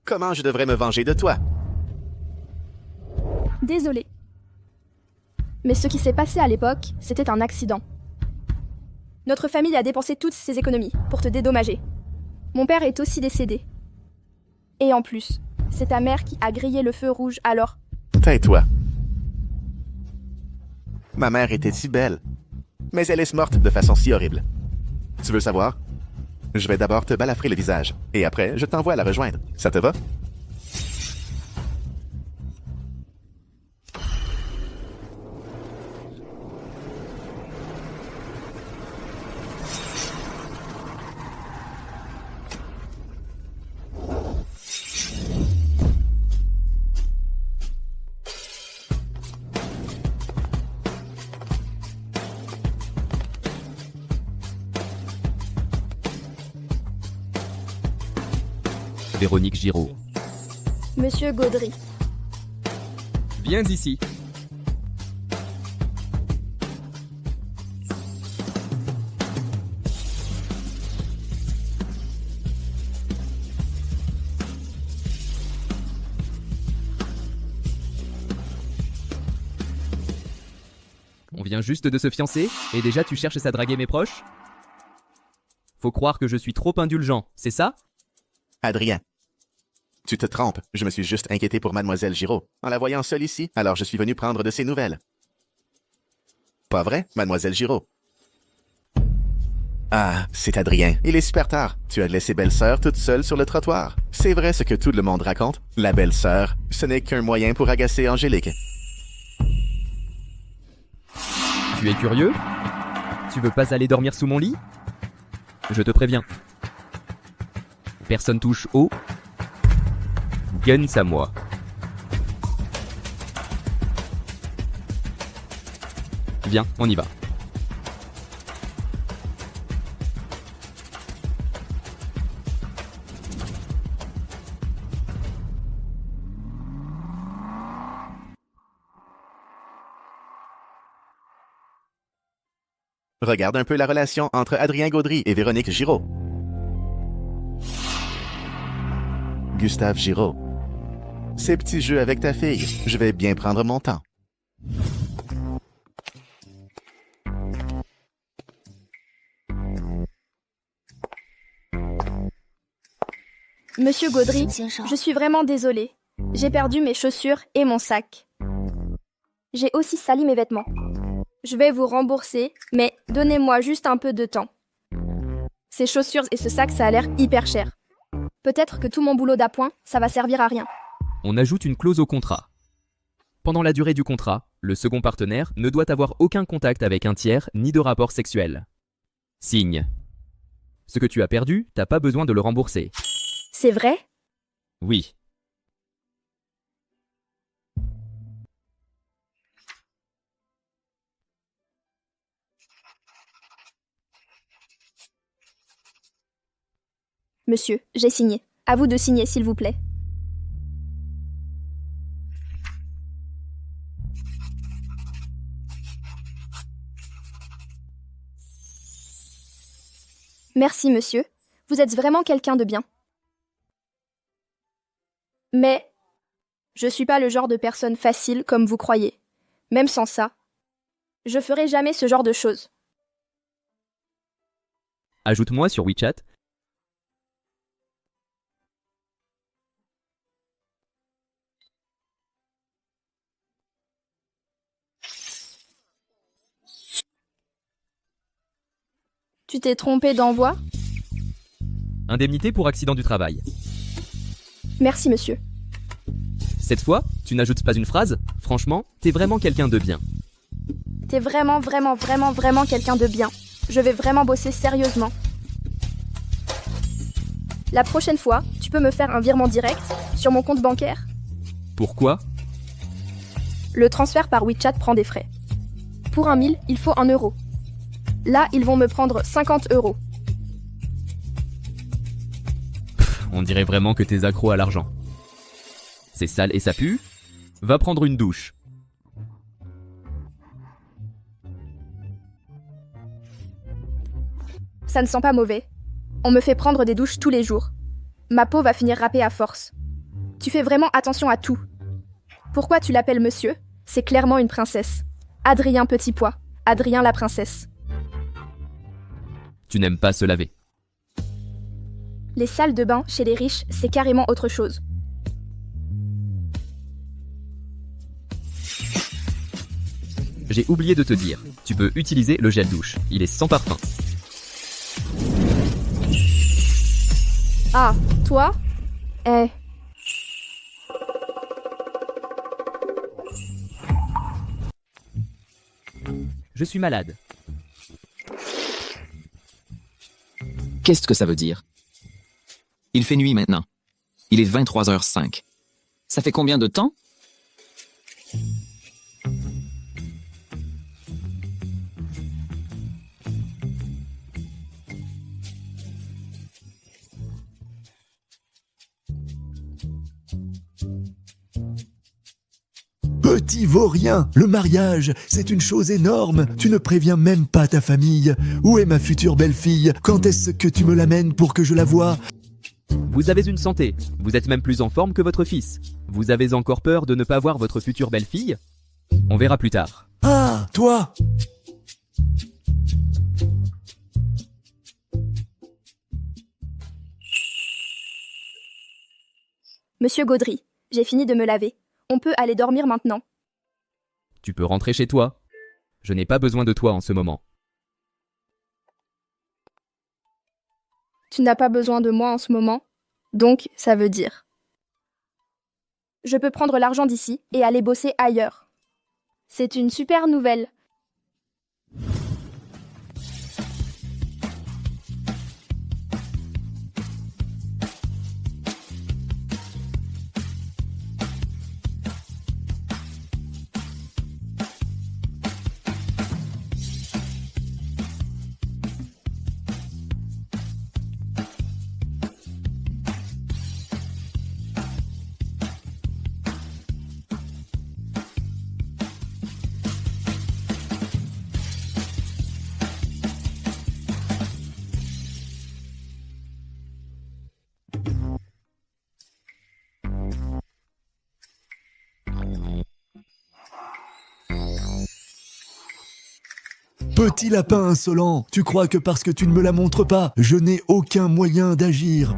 Comment je devrais me venger de toi? Désolée. Mais ce qui s'est passé à l'époque, c'était un accident. Notre famille a dépensé toutes ses économies pour te dédommager. Mon père est aussi décédé. Et en plus, c'est ta mère qui a grillé le feu rouge alors. Tais-toi. Ma mère était si belle, mais elle est morte de façon si horrible. Tu veux savoir? Je vais d'abord te balafrer le visage, et après, je t'envoie la rejoindre. Ça te va? Véronique Giraud. Monsieur Gaudry. Viens ici. On vient juste de se fiancer et déjà tu cherches à draguer mes proches? Faut croire que je suis trop indulgent, c'est ça? Adrien. Tu te trompes, je me suis juste inquiété pour Mademoiselle Giraud. En la voyant seule ici, alors je suis venu prendre de ses nouvelles. Pas vrai, Mademoiselle Giraud? Ah, c'est Adrien. Il est super tard. Tu as laissé belle-sœur toute seule sur le trottoir. C'est vrai ce que tout le monde raconte. La belle-sœur, ce n'est qu'un moyen pour agacer Angélique. Tu es curieux? Tu veux pas aller dormir sous mon lit? Je te préviens. Personne touche au guns à moi. Viens, on y va. Regarde un peu la relation entre Adrien Gaudry et Véronique Giraud. Gustave Giraud. Ces petits jeux avec ta fille, je vais bien prendre mon temps. Monsieur Gaudry, je suis vraiment désolée. J'ai perdu mes chaussures et mon sac. J'ai aussi sali mes vêtements. Je vais vous rembourser, mais donnez-moi juste un peu de temps. Ces chaussures et ce sac, ça a l'air hyper cher. Peut-être que tout mon boulot d'appoint, ça va servir à rien. On ajoute une clause au contrat. Pendant la durée du contrat, le second partenaire ne doit avoir aucun contact avec un tiers ni de rapport sexuel. Signe. Ce que tu as perdu, t'as pas besoin de le rembourser. C'est vrai? Oui. Monsieur, j'ai signé. À vous de signer, s'il vous plaît. Merci, monsieur. Vous êtes vraiment quelqu'un de bien. Mais je suis pas le genre de personne facile comme vous croyez. Même sans ça, je ferai jamais ce genre de choses. Ajoute-moi sur WeChat. Tu t'es trompé d'envoi? Indemnité pour accident du travail. Merci, monsieur. Cette fois, tu n'ajoutes pas une phrase? Franchement, t'es vraiment quelqu'un de bien. T'es vraiment quelqu'un de bien. Je vais vraiment bosser sérieusement. La prochaine fois, tu peux me faire un virement direct sur mon compte bancaire? Pourquoi? Le transfert par WeChat prend des frais. Pour 1 000, il faut 1 euro. Là, ils vont me prendre 50 euros. On dirait vraiment que t'es accro à l'argent. C'est sale et ça pue? Va prendre une douche. Ça ne sent pas mauvais. On me fait prendre des douches tous les jours. Ma peau va finir râpée à force. Tu fais vraiment attention à tout. Pourquoi tu l'appelles monsieur? C'est clairement une princesse. Adrien Petit Pois. Adrien la princesse. Tu n'aimes pas se laver. Les salles de bain chez les riches, c'est carrément autre chose. J'ai oublié de te dire, tu peux utiliser le gel douche. Il est sans parfum. Ah, toi? Je suis malade. Qu'est-ce que ça veut dire? Il fait nuit maintenant. Il est 23h05. Ça fait combien de temps? Petit vaurien, le mariage, c'est une chose énorme. Tu ne préviens même pas ta famille. Où est ma future belle-fille? Quand est-ce que tu me l'amènes pour que je la voie? Vous avez une santé. Vous êtes même plus en forme que votre fils. Vous avez encore peur de ne pas voir votre future belle-fille? On verra plus tard. Ah, toi! Monsieur Gaudry, j'ai fini de me laver. On peut aller dormir maintenant. Tu peux rentrer chez toi. Je n'ai pas besoin de toi en ce moment. Tu n'as pas besoin de moi en ce moment. Donc, ça veut dire. Je peux prendre l'argent d'ici et aller bosser ailleurs. C'est une super nouvelle. Petit lapin insolent, tu crois que parce que tu ne me la montres pas, je n'ai aucun moyen d'agir?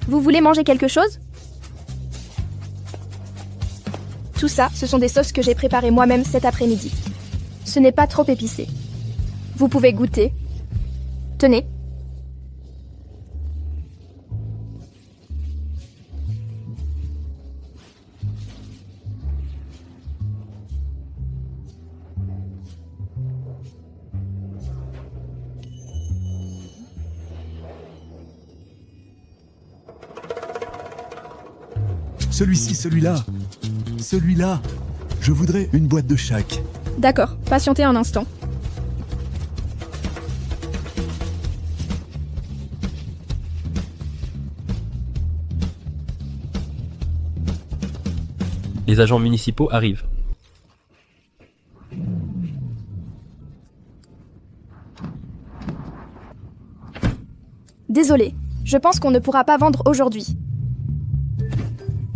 Vous voulez manger quelque chose? Tout ça, ce sont des sauces que j'ai préparées moi-même cet après-midi. Ce n'est pas trop épicé. Vous pouvez goûter. Tenez. Celui-ci, celui-là. Celui-là. Je voudrais une boîte de chaque. D'accord, patientez un instant. Les agents municipaux arrivent. Désolé, je pense qu'on ne pourra pas vendre aujourd'hui.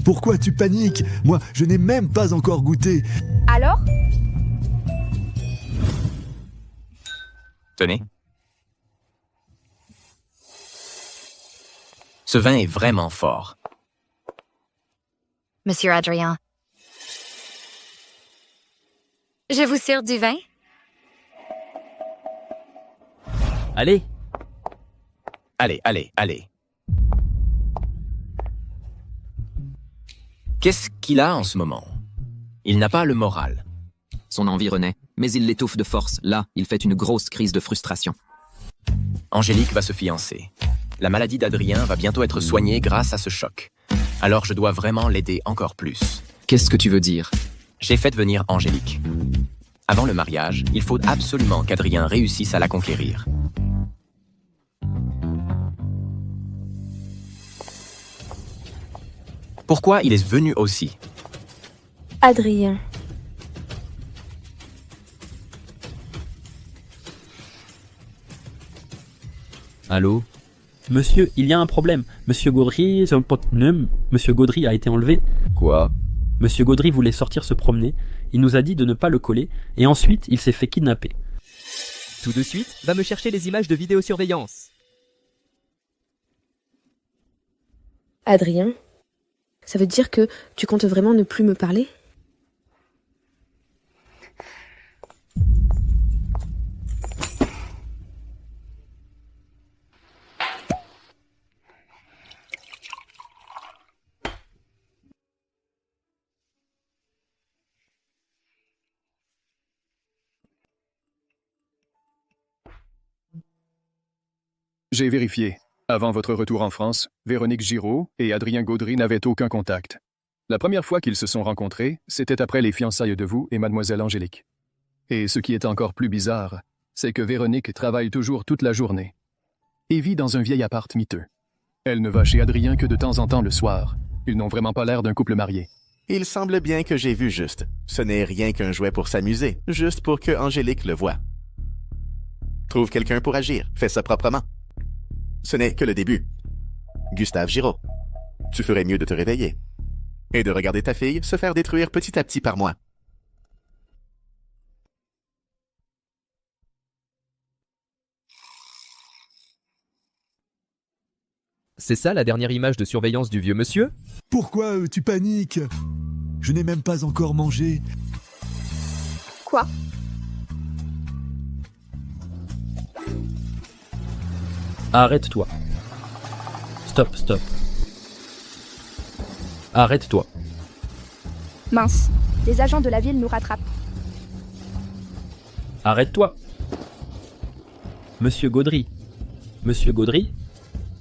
Pourquoi tu paniques? Moi, je n'ai même pas encore goûté. Alors? Tenez. Ce vin est vraiment fort. Monsieur Adrien. Je vous sers du vin? Allez, Allez, allez, allez. Qu'est-ce qu'il a en ce moment? Il n'a pas le moral. Son envie renaît, mais il l'étouffe de force. Là, il fait une grosse crise de frustration. Angélique va se fiancer. La maladie d'Adrien va bientôt être soignée grâce à ce choc. Alors je dois vraiment l'aider encore plus. Qu'est-ce que tu veux dire? J'ai fait venir Angélique. Avant le mariage, il faut absolument qu'Adrien réussisse à la conquérir. Pourquoi il est venu aussi? Adrien. Allô? Monsieur, il y a un problème. Monsieur Gaudry a été enlevé. Quoi? Monsieur Gaudry voulait sortir se promener. Il nous a dit de ne pas le coller. Et ensuite, il s'est fait kidnapper. Tout de suite, va me chercher les images de vidéosurveillance. Adrien, ça veut dire que tu comptes vraiment ne plus me parler? J'ai vérifié. Avant votre retour en France, Véronique Giraud et Adrien Gaudry n'avaient aucun contact. La première fois qu'ils se sont rencontrés, c'était après les fiançailles de vous et mademoiselle Angélique. Et ce qui est encore plus bizarre, c'est que Véronique travaille toujours toute la journée et vit dans un vieil appart miteux. Elle ne va chez Adrien que de temps en temps le soir. Ils n'ont vraiment pas l'air d'un couple marié. Il semble bien que j'ai vu juste. Ce n'est rien qu'un jouet pour s'amuser, juste pour que Angélique le voie. Trouve quelqu'un pour agir, fais ça proprement. Ce n'est que le début. Gustave Giraud, tu ferais mieux de te réveiller et de regarder ta fille se faire détruire petit à petit par moi. C'est ça la dernière image de surveillance du vieux monsieur? Pourquoi tu paniques? Je n'ai même pas encore mangé. Quoi? Arrête-toi. Stop. Arrête-toi. Mince, les agents de la ville nous rattrapent. Arrête-toi. Monsieur Gaudry,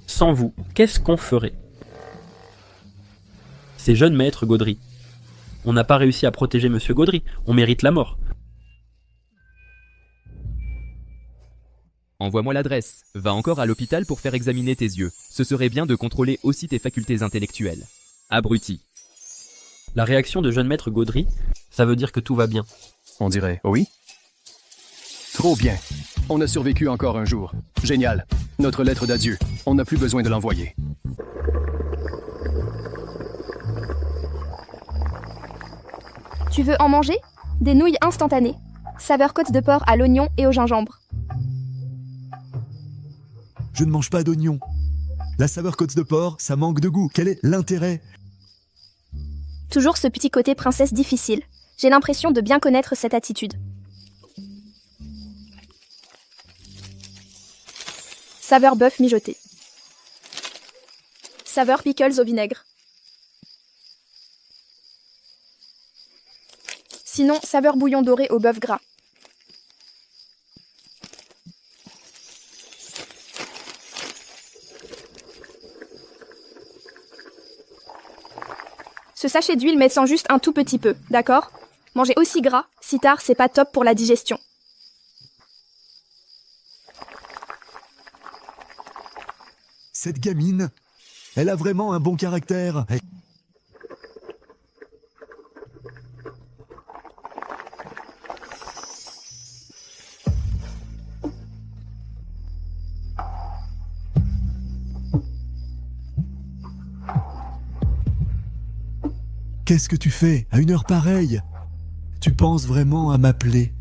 sans vous, qu'est-ce qu'on ferait? C'est jeune maître Gaudry. On n'a pas réussi à protéger Monsieur Gaudry, on mérite la mort. Envoie-moi l'adresse. Va encore à l'hôpital pour faire examiner tes yeux. Ce serait bien de contrôler aussi tes facultés intellectuelles. Abruti. La réaction de jeune maître Gaudry, ça veut dire que tout va bien. On dirait, oui? Trop bien. On a survécu encore un jour. Génial. Notre lettre d'adieu. On n'a plus besoin de l'envoyer. Tu veux en manger? Des nouilles instantanées. Saveur côte de porc à l'oignon et au gingembre. Je ne mange pas d'oignons. La saveur côte de porc, ça manque de goût. Quel est l'intérêt? Toujours ce petit côté princesse difficile. J'ai l'impression de bien connaître cette attitude. Saveur bœuf mijoté. Saveur pickles au vinaigre. Sinon, saveur bouillon doré au bœuf gras. Ce sachet d'huile met sans juste un tout petit peu, d'accord? Manger aussi gras, si tard, c'est pas top pour la digestion. Cette gamine, elle a vraiment un bon caractère. Qu'est-ce que tu fais à une heure pareille? Tu penses vraiment à m'appeler?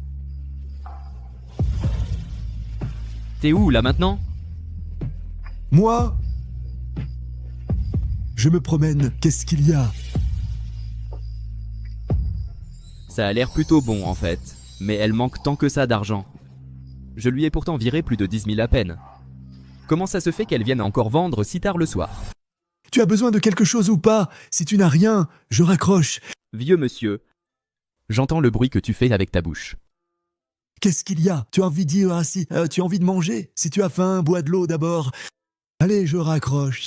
T'es où là maintenant? Moi? Je me promène, qu'est-ce qu'il y a? Ça a l'air plutôt bon en fait, mais elle manque tant que ça d'argent. Je lui ai pourtant viré plus de 10 000 à peine. Comment ça se fait qu'elle vienne encore vendre si tard le soir? Tu as besoin de quelque chose ou pas? Si tu n'as rien, je raccroche. Vieux monsieur, j'entends le bruit que tu fais avec ta bouche. Qu'est-ce qu'il y a? Tu as envie de dire assis, tu as envie de manger? Si tu as faim, bois de l'eau d'abord. Allez, je raccroche.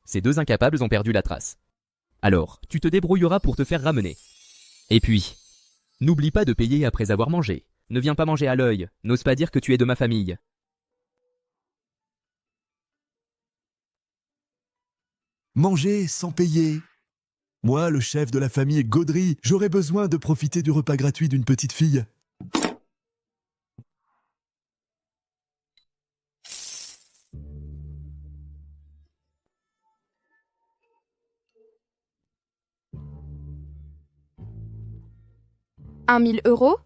Ces deux incapables ont perdu la trace. Alors, tu te débrouilleras pour te faire ramener. Et puis, n'oublie pas de payer après avoir mangé. Ne viens pas manger à l'œil, n'ose pas dire que tu es de ma famille. Manger sans payer. Moi, le chef de la famille Gaudry, j'aurais besoin de profiter du repas gratuit d'une petite fille. 1 000 euros?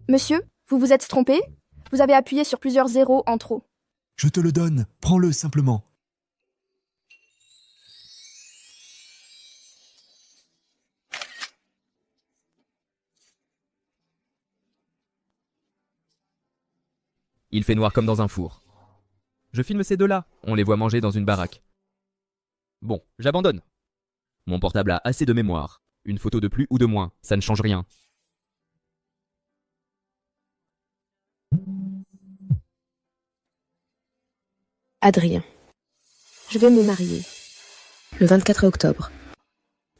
Monsieur, vous vous êtes trompé? Vous avez appuyé sur plusieurs zéros en trop. Je te le donne, prends-le simplement. Il fait noir comme dans un four. Je filme ces deux-là, on les voit manger dans une baraque. Bon, j'abandonne. Mon portable a assez de mémoire. Une photo de plus ou de moins, ça ne change rien. Adrien. Je vais me marier. Le 24 octobre.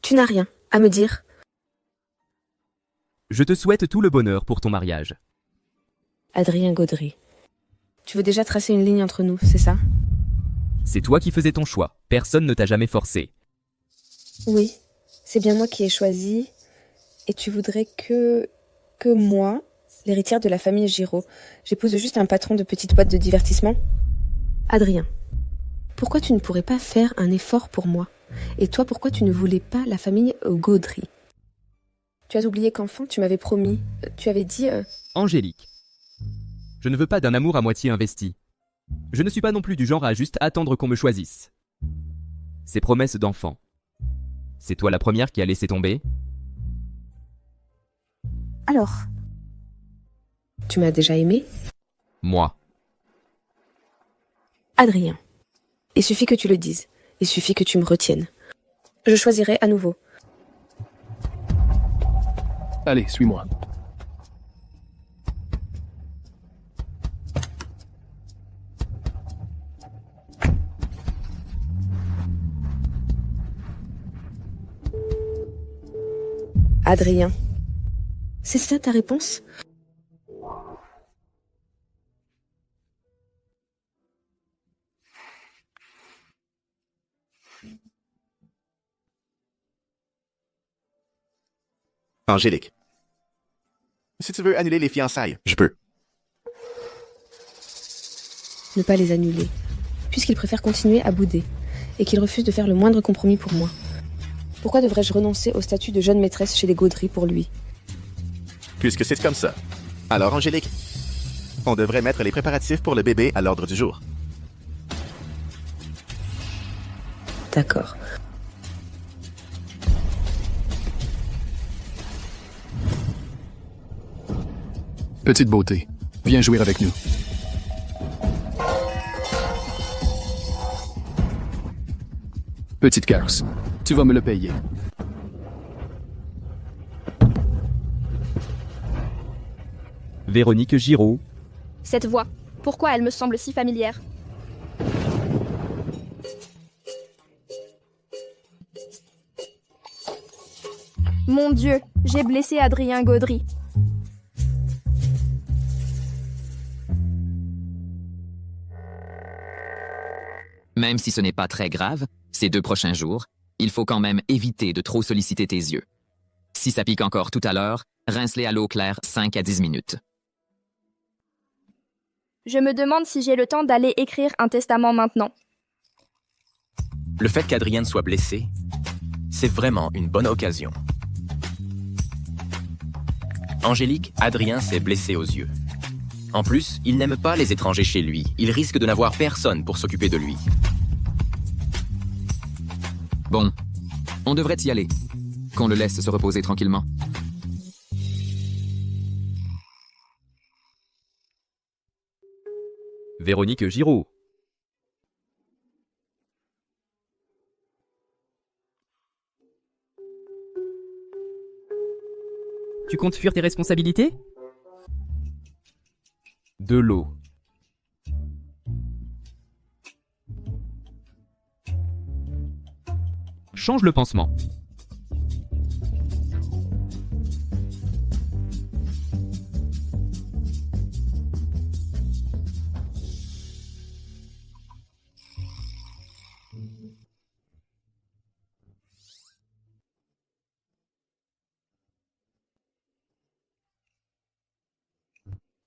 Tu n'as rien à me dire? Je te souhaite tout le bonheur pour ton mariage. Adrien Gaudry. Tu veux déjà tracer une ligne entre nous, c'est ça? C'est toi qui faisais ton choix, personne ne t'a jamais forcé. Oui, c'est bien moi qui ai choisi. Et tu voudrais que moi, l'héritière de la famille Giraud, j'épouse juste un patron de petite boîte de divertissement? Adrien, pourquoi tu ne pourrais pas faire un effort pour moi? Et toi, pourquoi tu ne voulais pas la famille Gaudry? Tu as oublié qu'enfant, tu m'avais promis, tu avais dit... Angélique. Je ne veux pas d'un amour à moitié investi. Je ne suis pas non plus du genre à juste attendre qu'on me choisisse. Ces promesses d'enfant. C'est toi la première qui a laissé tomber? Alors, tu m'as déjà aimé? Moi. Adrien, il suffit que tu le dises. Il suffit que tu me retiennes. Je choisirai à nouveau. Allez, suis-moi. Adrien. C'est ça ta réponse? Angélique. Si tu veux annuler les fiançailles, je peux. Ne pas les annuler, puisqu'il préfère continuer à bouder, et qu'il refuse de faire le moindre compromis pour moi. Pourquoi devrais-je renoncer au statut de jeune maîtresse chez les Gaudry pour lui? Puisque c'est comme ça. Alors, Angélique, on devrait mettre les préparatifs pour le bébé à l'ordre du jour. D'accord. Petite beauté, viens jouer avec nous. Petite garce, tu vas me le payer. Véronique Giraud. Cette voix, pourquoi elle me semble si familière? Mon Dieu, j'ai blessé Adrien Gaudry. Même si ce n'est pas très grave, ces 2 prochains jours, il faut quand même éviter de trop solliciter tes yeux. Si ça pique encore tout à l'heure, rince-les à l'eau claire 5 à 10 minutes. Je me demande si j'ai le temps d'aller écrire un testament maintenant. Le fait qu'Adrienne soit blessée, c'est vraiment une bonne occasion. Angélique, Adrien s'est blessé aux yeux. En plus, il n'aime pas les étrangers chez lui. Il risque de n'avoir personne pour s'occuper de lui. Bon, on devrait y aller. Qu'on le laisse se reposer tranquillement. Véronique Giraud. Tu comptes fuir tes responsabilités? De l'eau. Change le pansement.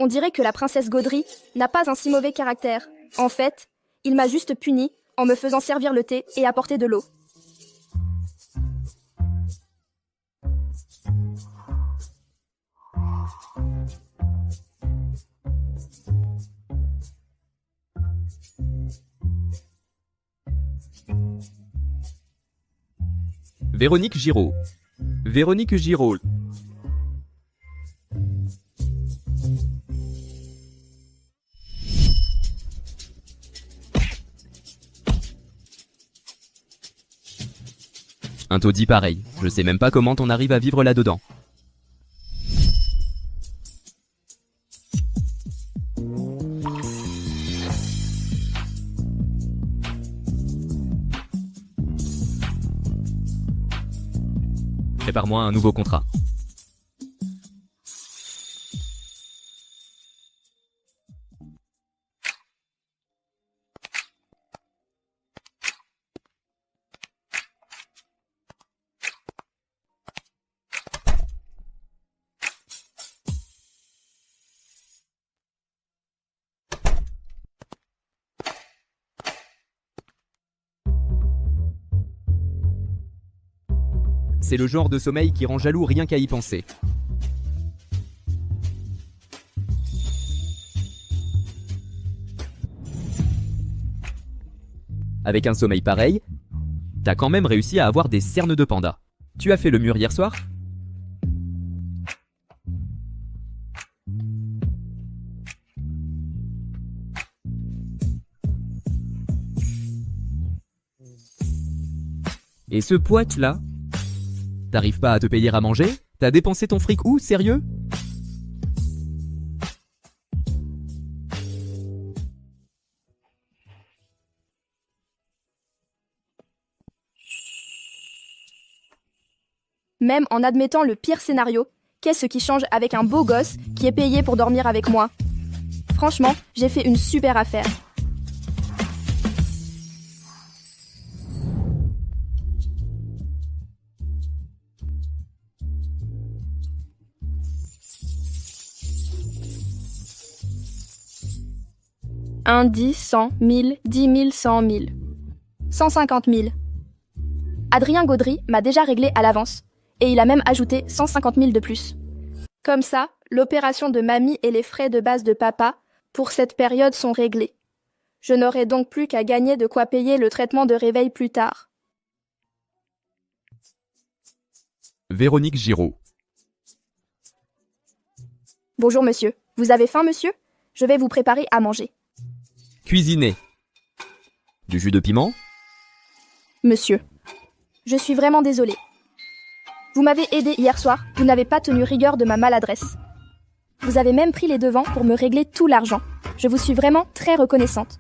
On dirait que la princesse Gaudry n'a pas un si mauvais caractère. En fait, il m'a juste puni en me faisant servir le thé et apporter de l'eau. Véronique Giraud. Véronique Giraud. Un taudis pareil. Je sais même pas comment on arrive à vivre là-dedans. Prépare-moi un nouveau contrat. C'est le genre de sommeil qui rend jaloux rien qu'à y penser. Avec un sommeil pareil, t'as quand même réussi à avoir des cernes de panda. Tu as fait le mur hier soir ? Et ce poète-là ? T'arrives pas à te payer à manger ? T'as dépensé ton fric où, sérieux ? Même en admettant le pire scénario, qu'est-ce qui change avec un beau gosse qui est payé pour dormir avec moi ? Franchement, j'ai fait une super affaire. Un, 10, 100, 1000, 10 000, 100 000. 150 000. Adrien Gaudry m'a déjà réglé à l'avance. Et il a même ajouté 150 000 de plus. Comme ça, l'opération de mamie et les frais de base de papa, pour cette période, sont réglés. Je n'aurai donc plus qu'à gagner de quoi payer le traitement de réveil plus tard. Véronique Giraud. Bonjour monsieur. Vous avez faim, monsieur ? Je vais vous préparer à manger. Cuisiner. Du jus de piment ? Monsieur. Je suis vraiment désolée. Vous m'avez aidé hier soir, vous n'avez pas tenu rigueur de ma maladresse. Vous avez même pris les devants pour me régler tout l'argent. Je vous suis vraiment très reconnaissante.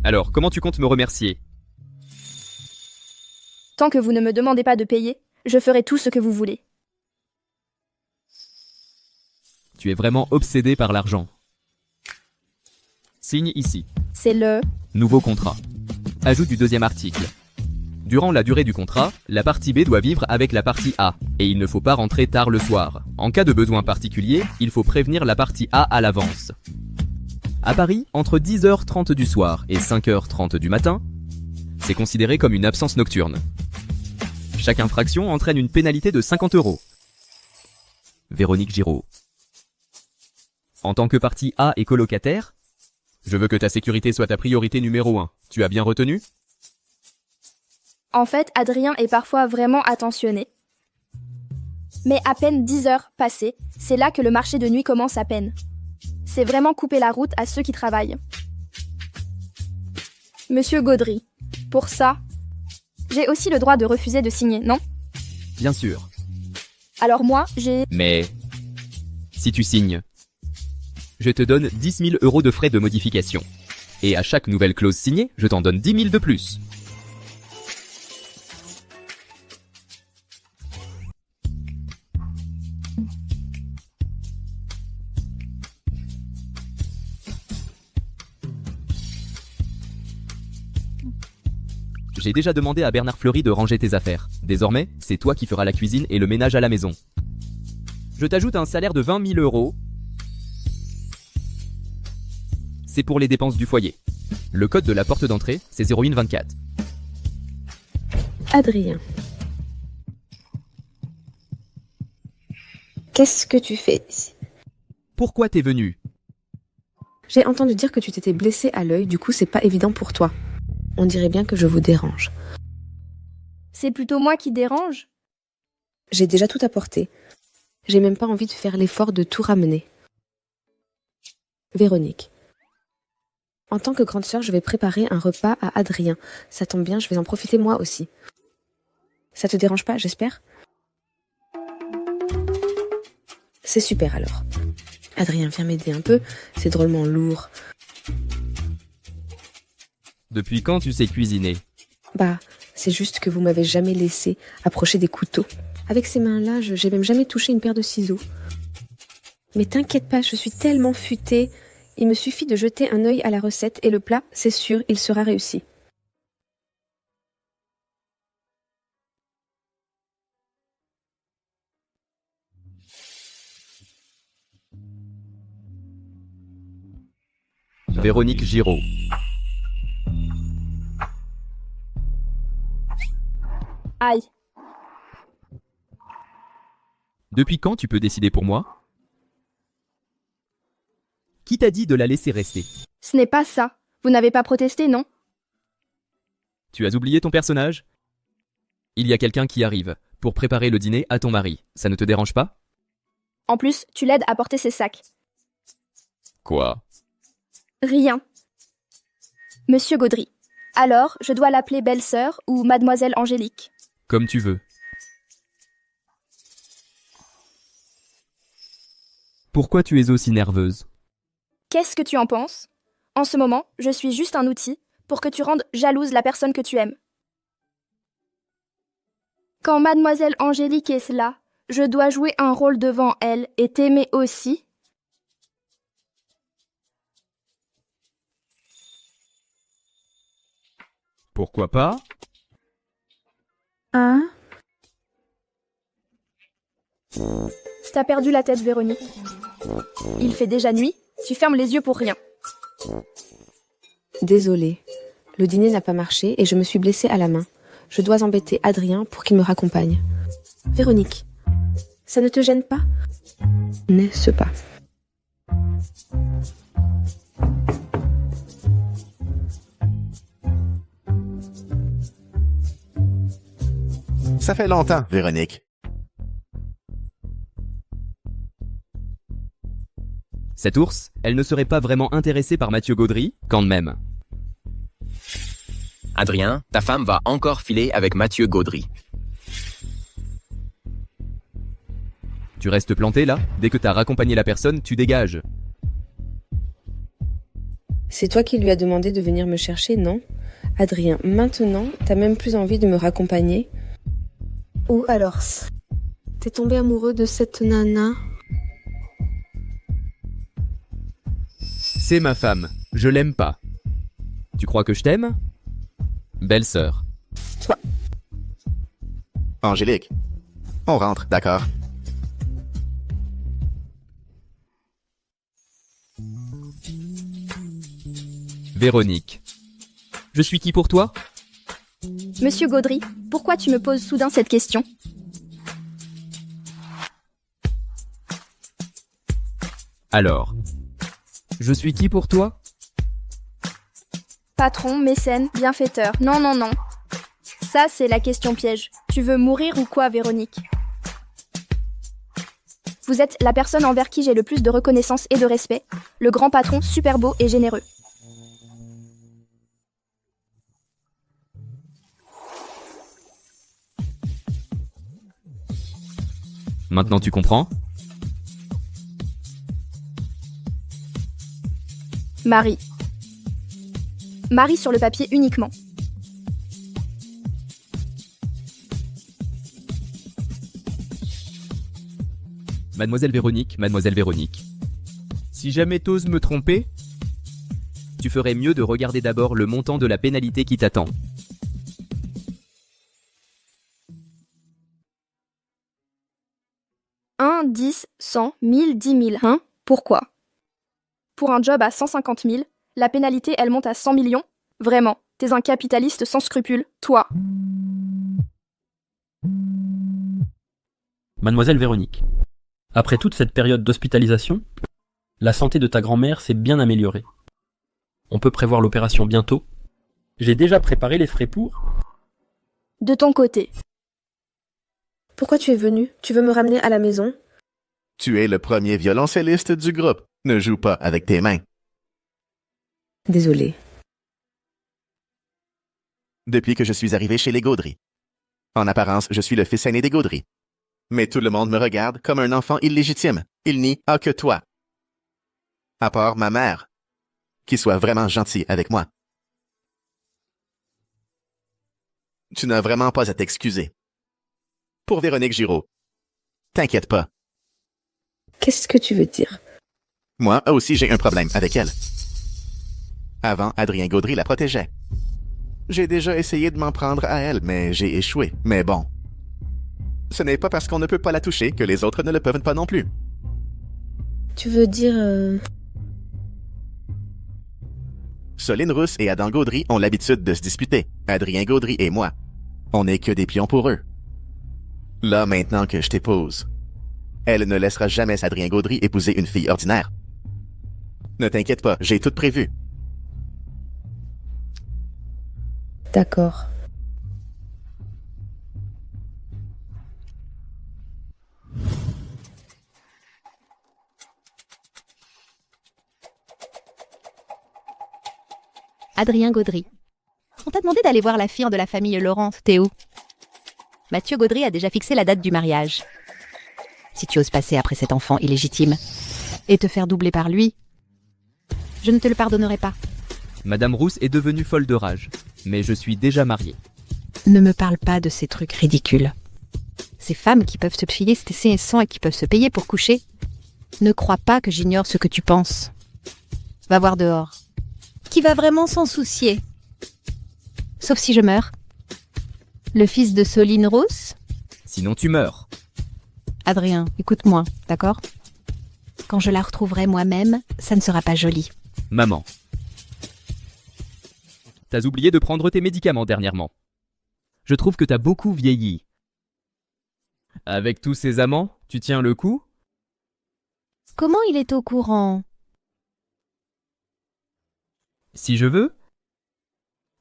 Alors, comment tu comptes me remercier ? Tant que vous ne me demandez pas de payer, je ferai tout ce que vous voulez. Tu es vraiment obsédé par l'argent. Signe ici. C'est le... Nouveau contrat. Ajoute du deuxième article. Durant la durée du contrat, la partie B doit vivre avec la partie A, et il ne faut pas rentrer tard le soir. En cas de besoin particulier, il faut prévenir la partie A à l'avance. À Paris, entre 10h30 du soir et 5h30 du matin, c'est considéré comme une absence nocturne. Chaque infraction entraîne une pénalité de 50 €. Véronique Giraud. En tant que partie A et colocataire, je veux que ta sécurité soit ta priorité numéro 1. Tu as bien retenu ? En fait, Adrien est parfois vraiment attentionné. Mais à peine 10 heures passées, c'est là que le marché de nuit commence à peine. C'est vraiment couper la route à ceux qui travaillent. Monsieur Gaudry, pour ça, j'ai aussi le droit de refuser de signer, non ? Bien sûr. Alors moi, j'ai... Mais si tu signes, je te donne 10 000 € de frais de modification. Et à chaque nouvelle clause signée, je t'en donne 10 000 de plus. J'ai déjà demandé à Bernard Fleury de ranger tes affaires. Désormais, c'est toi qui feras la cuisine et le ménage à la maison. Je t'ajoute un salaire de 20 000 €. C'est pour les dépenses du foyer. Le code de la porte d'entrée, c'est 0124. Adrien. Qu'est-ce que tu fais ici? Pourquoi t'es venu? J'ai entendu dire que tu t'étais blessé à l'œil, du coup c'est pas évident pour toi. On dirait bien que je vous dérange. C'est plutôt moi qui dérange. J'ai déjà tout apporté. J'ai même pas envie de faire l'effort de tout ramener. Véronique. En tant que grande sœur, je vais préparer un repas à Adrien. Ça tombe bien, je vais en profiter moi aussi. Ça te dérange pas, j'espère? C'est super alors. Adrien, viens m'aider un peu, c'est drôlement lourd. Depuis quand tu sais cuisiner? Bah, c'est juste que vous m'avez jamais laissé approcher des couteaux. Avec ces mains-là, j'ai même jamais touché une paire de ciseaux. Mais t'inquiète pas, je suis tellement futée. Il me suffit de jeter un œil à la recette et le plat, c'est sûr, il sera réussi. Véronique Giraud. Aïe. Depuis quand tu peux décider pour moi? Qui t'a dit de la laisser rester? Ce n'est pas ça. Vous n'avez pas protesté, non? Tu as oublié ton personnage? Il y a quelqu'un qui arrive pour préparer le dîner à ton mari. Ça ne te dérange pas? En plus, tu l'aides à porter ses sacs. Quoi? Rien. Monsieur Gaudry. Alors, je dois l'appeler belle-sœur ou mademoiselle Angélique. Comme tu veux. Pourquoi tu es aussi nerveuse? Qu'est-ce que tu en penses? En ce moment, je suis juste un outil pour que tu rendes jalouse la personne que tu aimes. Quand mademoiselle Angélique est là, je dois jouer un rôle devant elle et t'aimer aussi. Pourquoi pas? Hein? T'as perdu la tête, Véronique. Il fait déjà nuit, tu fermes les yeux pour rien. Désolée. Le dîner n'a pas marché et je me suis blessée à la main. Je dois embêter Adrien pour qu'il me raccompagne. Véronique, ça ne te gêne pas? N'est-ce pas? Ça fait longtemps, Véronique. Cet ours, elle ne serait pas vraiment intéressée par Mathieu Gaudry, quand même. Adrien, ta femme va encore filer avec Mathieu Gaudry. Tu restes planté là? Dès que t'as raccompagné la personne, tu dégages. C'est toi qui lui as demandé de venir me chercher, non? Adrien, maintenant, t'as même plus envie de me raccompagner? Ou alors, t'es tombé amoureux de cette nana? C'est ma femme, je l'aime pas. Tu crois que je t'aime? Belle-sœur. Toi. Angélique, on rentre, d'accord? Véronique. Je suis qui pour toi? Monsieur Gaudry, pourquoi tu me poses soudain cette question? Alors. Je suis qui pour toi? Patron, mécène, bienfaiteur. Non, non, non. Ça, c'est la question piège. Tu veux mourir ou quoi, Véronique? Vous êtes la personne envers qui j'ai le plus de reconnaissance et de respect. Le grand patron, super beau et généreux. Maintenant tu comprends? Marie. Marie sur le papier uniquement. Mademoiselle Véronique, Mademoiselle Véronique. Si jamais t'oses me tromper, tu ferais mieux de regarder d'abord le montant de la pénalité qui t'attend. Un, 10, 100, 1000, 10 000. Hein? Pourquoi? Pour un job à 150 000, la pénalité, elle monte à 100 millions? Vraiment, t'es un capitaliste sans scrupules, toi. Mademoiselle Véronique. Après toute cette période d'hospitalisation, la santé de ta grand-mère s'est bien améliorée. On peut prévoir l'opération bientôt. J'ai déjà préparé les frais pour. De ton côté. Pourquoi tu es venu? Tu veux me ramener à la maison? Tu es le premier violoncelliste du groupe. Ne joue pas avec tes mains. Désolée. Depuis que je suis arrivé chez les Gaudry. En apparence, je suis le fils aîné des Gaudry. Mais tout le monde me regarde comme un enfant illégitime. Il n'y a que toi. À part ma mère, qui soit vraiment gentille avec moi. Tu n'as vraiment pas à t'excuser. Pour Véronique Giraud, t'inquiète pas. Qu'est-ce que tu veux dire? Moi aussi, j'ai un problème avec elle. Avant, Adrien Gaudry la protégeait. J'ai déjà essayé de m'en prendre à elle, mais j'ai échoué. Mais bon. Ce n'est pas parce qu'on ne peut pas la toucher que les autres ne le peuvent pas non plus. Tu veux dire... Soline Rousse et Adam Gaudry ont l'habitude de se disputer. Adrien Gaudry et moi. On n'est que des pions pour eux. Là, maintenant que je t'épouse, elle ne laissera jamais Adrien Gaudry épouser une fille ordinaire. Ne t'inquiète pas, j'ai tout prévu. D'accord. Adrien Gaudry. On t'a demandé d'aller voir la firme de la famille Laurent, Théo. Mathieu Gaudry a déjà fixé la date du mariage. Si tu oses passer après cet enfant illégitime et te faire doubler par lui, je ne te le pardonnerai pas. Madame Rousse est devenue folle de rage, mais je suis déjà marié. Ne me parle pas de ces trucs ridicules. Ces femmes qui peuvent se filer ses sang et qui peuvent se payer pour coucher. Ne crois pas que j'ignore ce que tu penses. Va voir dehors. Qui va vraiment s'en soucier? Sauf si je meurs. Le fils de Soline Rousse? Sinon tu meurs. Adrien, écoute-moi, d'accord? Quand je la retrouverai moi-même, ça ne sera pas joli. Maman. T'as oublié de prendre tes médicaments dernièrement. Je trouve que t'as beaucoup vieilli. Avec tous ces amants, tu tiens le coup? Comment il est au courant? Si je veux,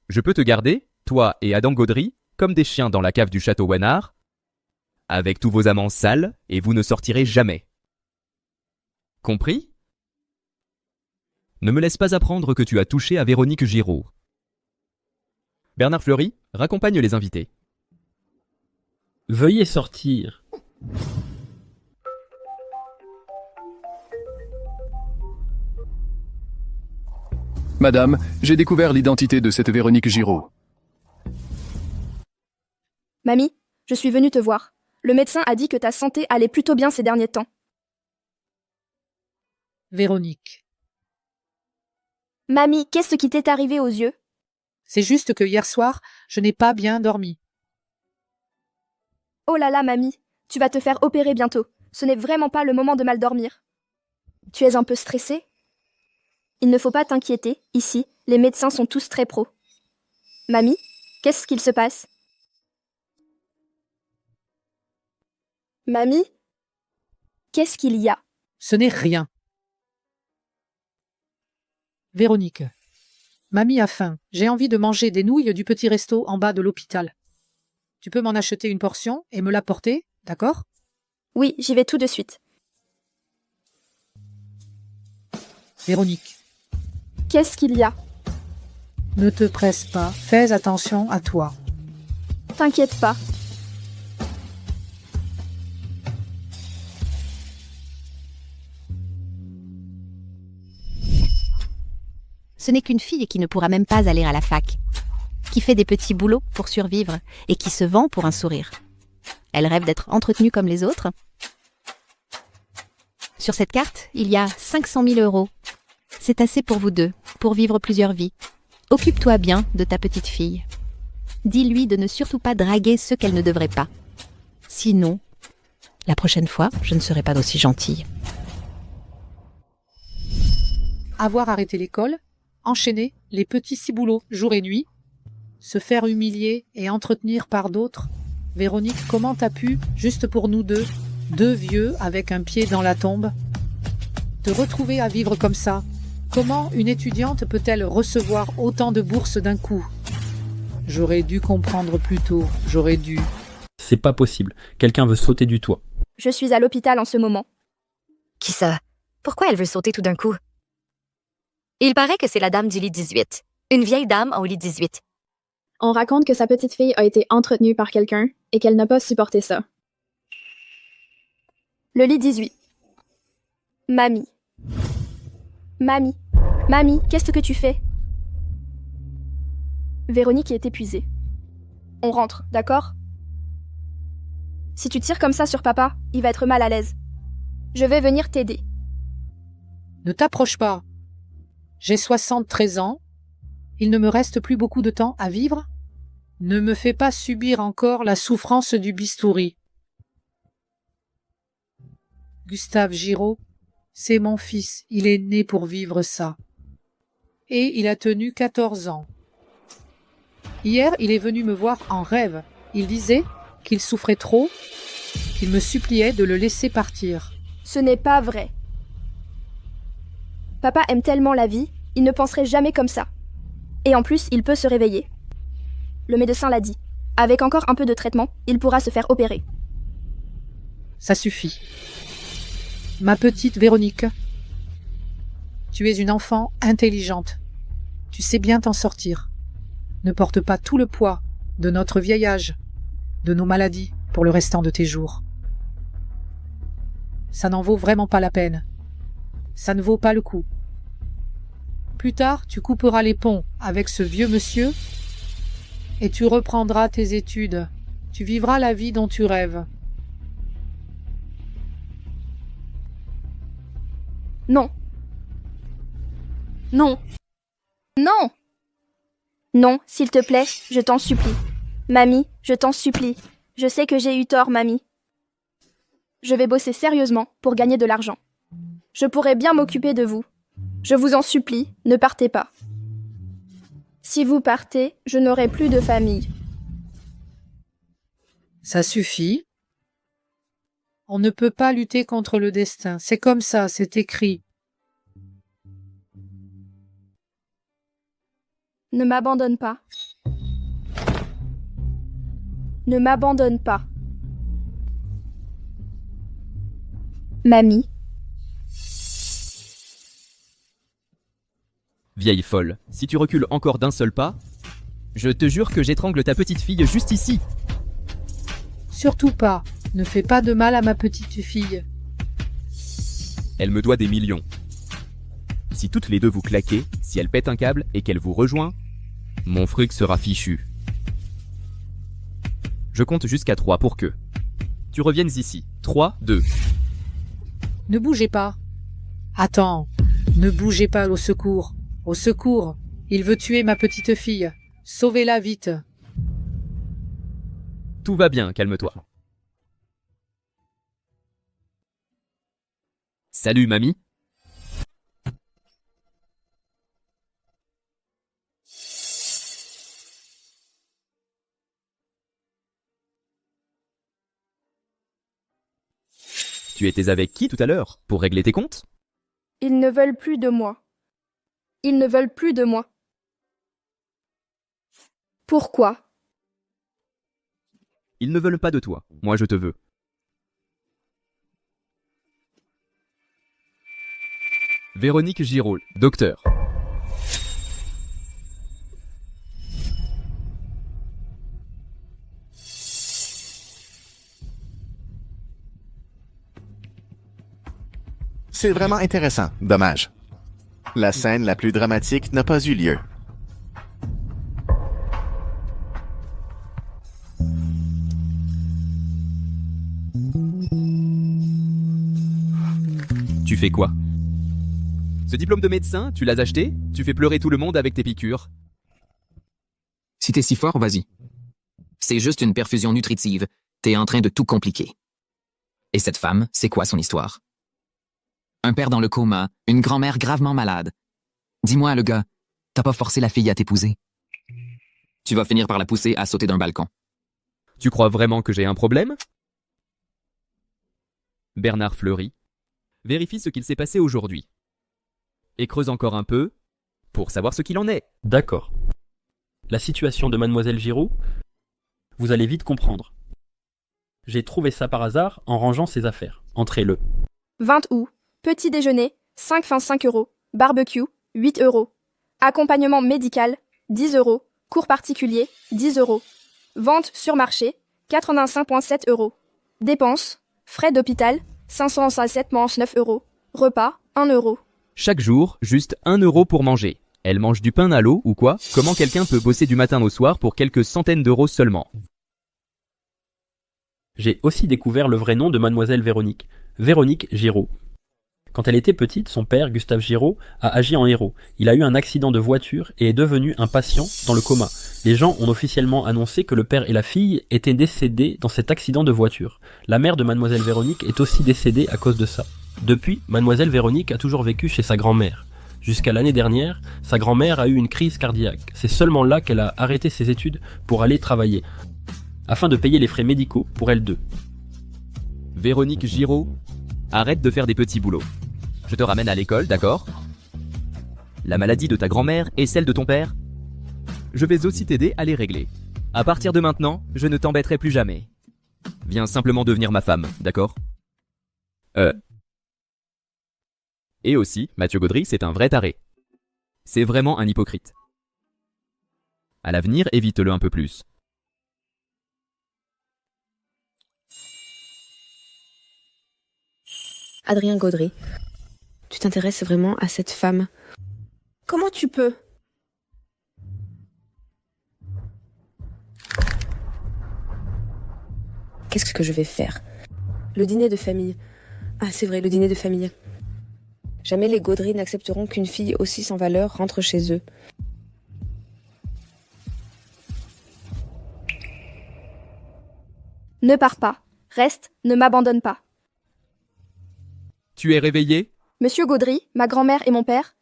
je peux te garder, toi et Adam Gaudry, comme des chiens dans la cave du château Wenard, avec tous vos amants sales, et vous ne sortirez jamais. Compris? Ne me laisse pas apprendre que tu as touché à Véronique Giraud. Bernard Fleury, raccompagne les invités. Veuillez sortir. Madame, j'ai découvert l'identité de cette Véronique Giraud. Mamie, je suis venue te voir. Le médecin a dit que ta santé allait plutôt bien ces derniers temps. Véronique. Mamie, qu'est-ce qui t'est arrivé aux yeux? C'est juste que hier soir, je n'ai pas bien dormi. Oh là là, mamie, tu vas te faire opérer bientôt. Ce n'est vraiment pas le moment de mal dormir. Tu es un peu stressée? Il ne faut pas t'inquiéter, ici, les médecins sont tous très pros. Mamie, qu'est-ce qu'il se passe? Mamie? Qu'est-ce qu'il y a? Ce n'est rien. Véronique. Mamie a faim. J'ai envie de manger des nouilles du petit resto en bas de l'hôpital. Tu peux m'en acheter une portion et me l'apporter, d'accord? Oui, j'y vais tout de suite. Véronique. Qu'est-ce qu'il y a? Ne te presse pas. Fais attention à toi. T'inquiète pas. Ce n'est qu'une fille qui ne pourra même pas aller à la fac, qui fait des petits boulots pour survivre et qui se vend pour un sourire. Elle rêve d'être entretenue comme les autres. Sur cette carte, il y a 500 000 €. C'est assez pour vous deux, pour vivre plusieurs vies. Occupe-toi bien de ta petite fille. Dis-lui de ne surtout pas draguer ceux qu'elle ne devrait pas. Sinon, la prochaine fois, je ne serai pas aussi gentille. Avoir arrêté l'école, enchaîner les petits ciboulots jour et nuit, se faire humilier et entretenir par d'autres. Véronique, comment t'as pu, juste pour nous deux, 2 vieux avec un pied dans la tombe. Te retrouver à vivre comme ça. Comment une étudiante peut-elle recevoir autant de bourses d'un coup? J'aurais dû comprendre plus tôt, j'aurais dû. C'est pas possible. Quelqu'un veut sauter du toit. Je suis à l'hôpital en ce moment. Qui ça? Pourquoi elle veut sauter tout d'un coup? Il paraît que c'est la dame du lit 18. Une vieille dame au lit 18. On raconte que sa petite fille a été entretenue par quelqu'un et qu'elle n'a pas supporté ça. Le lit 18. Mamie. Mamie. Mamie, qu'est-ce que tu fais? Véronique est épuisée. On rentre, d'accord? Si tu tires comme ça sur papa, il va être mal à l'aise. Je vais venir t'aider. Ne t'approche pas. J'ai 73 ans. Il ne me reste plus beaucoup de temps à vivre. Ne me fais pas subir encore la souffrance du bistouri. Gustave Giraud, c'est mon fils. Il est né pour vivre ça. Et il a tenu 14 ans. Hier, il est venu me voir en rêve. Il disait qu'il souffrait trop, qu'il me suppliait de le laisser partir. Ce n'est pas vrai. Papa aime tellement la vie, il ne penserait jamais comme ça. Et en plus, il peut se réveiller. Le médecin l'a dit. Avec encore un peu de traitement, il pourra se faire opérer. Ça suffit. Ma petite Véronique, tu es une enfant intelligente. Tu sais bien t'en sortir. Ne porte pas tout le poids de notre vieil âge, de nos maladies pour le restant de tes jours. Ça n'en vaut vraiment pas la peine. Ça ne vaut pas le coup. Plus tard, tu couperas les ponts avec ce vieux monsieur et tu reprendras tes études. Tu vivras la vie dont tu rêves. Non. Non. Non. Non, s'il te plaît, je t'en supplie. Mamie, je t'en supplie. Je sais que j'ai eu tort, mamie. Je vais bosser sérieusement pour gagner de l'argent. Je pourrai bien m'occuper de vous. Je vous en supplie, ne partez pas. Si vous partez, je n'aurai plus de famille. Ça suffit. On ne peut pas lutter contre le destin. C'est comme ça, c'est écrit. Ne m'abandonne pas. Ne m'abandonne pas. Mamie. Vieille folle, si tu recules encore d'un seul pas, je te jure que j'étrangle ta petite fille juste ici. Surtout pas. Ne fais pas de mal à ma petite fille. Elle me doit des millions. Si toutes les deux vous claquez, si elle pète un câble et qu'elle vous rejoint, mon fric sera fichu. Je compte jusqu'à 3 pour que tu reviennes ici. 3, 2. Ne bougez pas. Attends. Ne bougez pas au secours. Au secours. Il veut tuer ma petite fille. Sauvez-la vite. Tout va bien, calme-toi. Salut, mamie. Tu étais avec qui tout à l'heure pour régler tes comptes? Ils ne veulent plus de moi. Ils ne veulent plus de moi. Pourquoi? Ils ne veulent pas de toi. Moi, je te veux. Véronique Giraud, docteur. C'est vraiment intéressant. Dommage. La scène la plus dramatique n'a pas eu lieu. Tu fais quoi? Ce diplôme de médecin, tu l'as acheté? Tu fais pleurer tout le monde avec tes piqûres? Si t'es si fort, vas-y. C'est juste une perfusion nutritive. T'es en train de tout compliquer. Et cette femme, c'est quoi son histoire? Un père dans le coma, une grand-mère gravement malade. Dis-moi, le gars, t'as pas forcé la fille à t'épouser? Tu vas finir par la pousser à sauter d'un balcon. Tu crois vraiment que j'ai un problème? Bernard Fleury, vérifie ce qu'il s'est passé aujourd'hui. Et creuse encore un peu pour savoir ce qu'il en est. D'accord. La situation de mademoiselle Giraud, vous allez vite comprendre. J'ai trouvé ça par hasard en rangeant ses affaires. Entrez-le. 20 août. Petit déjeuner, 5 fins 5 €. Barbecue, 8 €. Accompagnement médical, 10 €. Cours particulier, 10 €. Vente sur marché, 85,7 €. Dépenses, frais d'hôpital, 567,9 €. Repas, 1 €. Chaque jour, juste 1 € pour manger. Elle mange du pain à l'eau ou quoi? Comment quelqu'un peut bosser du matin au soir pour quelques centaines d'euros seulement? J'ai aussi découvert le vrai nom de mademoiselle Véronique. Véronique Giraud. Quand elle était petite, son père, Gustave Giraud, a agi en héros. Il a eu un accident de voiture et est devenu un patient dans le coma. Les gens ont officiellement annoncé que le père et la fille étaient décédés dans cet accident de voiture. La mère de mademoiselle Véronique est aussi décédée à cause de ça. Depuis, mademoiselle Véronique a toujours vécu chez sa grand-mère. Jusqu'à l'année dernière, sa grand-mère a eu une crise cardiaque. C'est seulement là qu'elle a arrêté ses études pour aller travailler, afin de payer les frais médicaux pour elles deux. Véronique Giraud, arrête de faire des petits boulots. Je te ramène à l'école, d'accord? La maladie de ta grand-mère et celle de ton père? Je vais aussi t'aider à les régler. À partir de maintenant, je ne t'embêterai plus jamais. Viens simplement devenir ma femme, d'accord? Et aussi, Mathieu Gaudry, c'est un vrai taré. C'est vraiment un hypocrite. À l'avenir, évite-le un peu plus. Adrien Gaudry, tu t'intéresses vraiment à cette femme? Comment tu peux? Qu'est-ce que je vais faire? Le dîner de famille. Ah, c'est vrai, le dîner de famille. Jamais les Gaudry n'accepteront qu'une fille aussi sans valeur rentre chez eux. Ne pars pas. Reste, ne m'abandonne pas. Tu es réveillé? Monsieur Gaudry, ma grand-mère et mon père?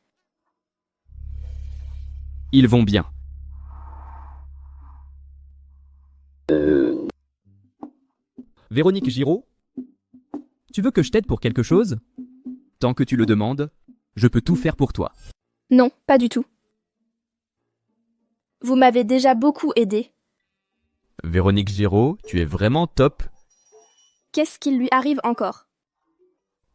Ils vont bien. Véronique Giraud, tu veux que je t'aide pour quelque chose? Tant que tu le demandes, je peux tout faire pour toi. Non, pas du tout. Vous m'avez déjà beaucoup aidé. Véronique Giraud, tu es vraiment top. Qu'est-ce qui lui arrive encore?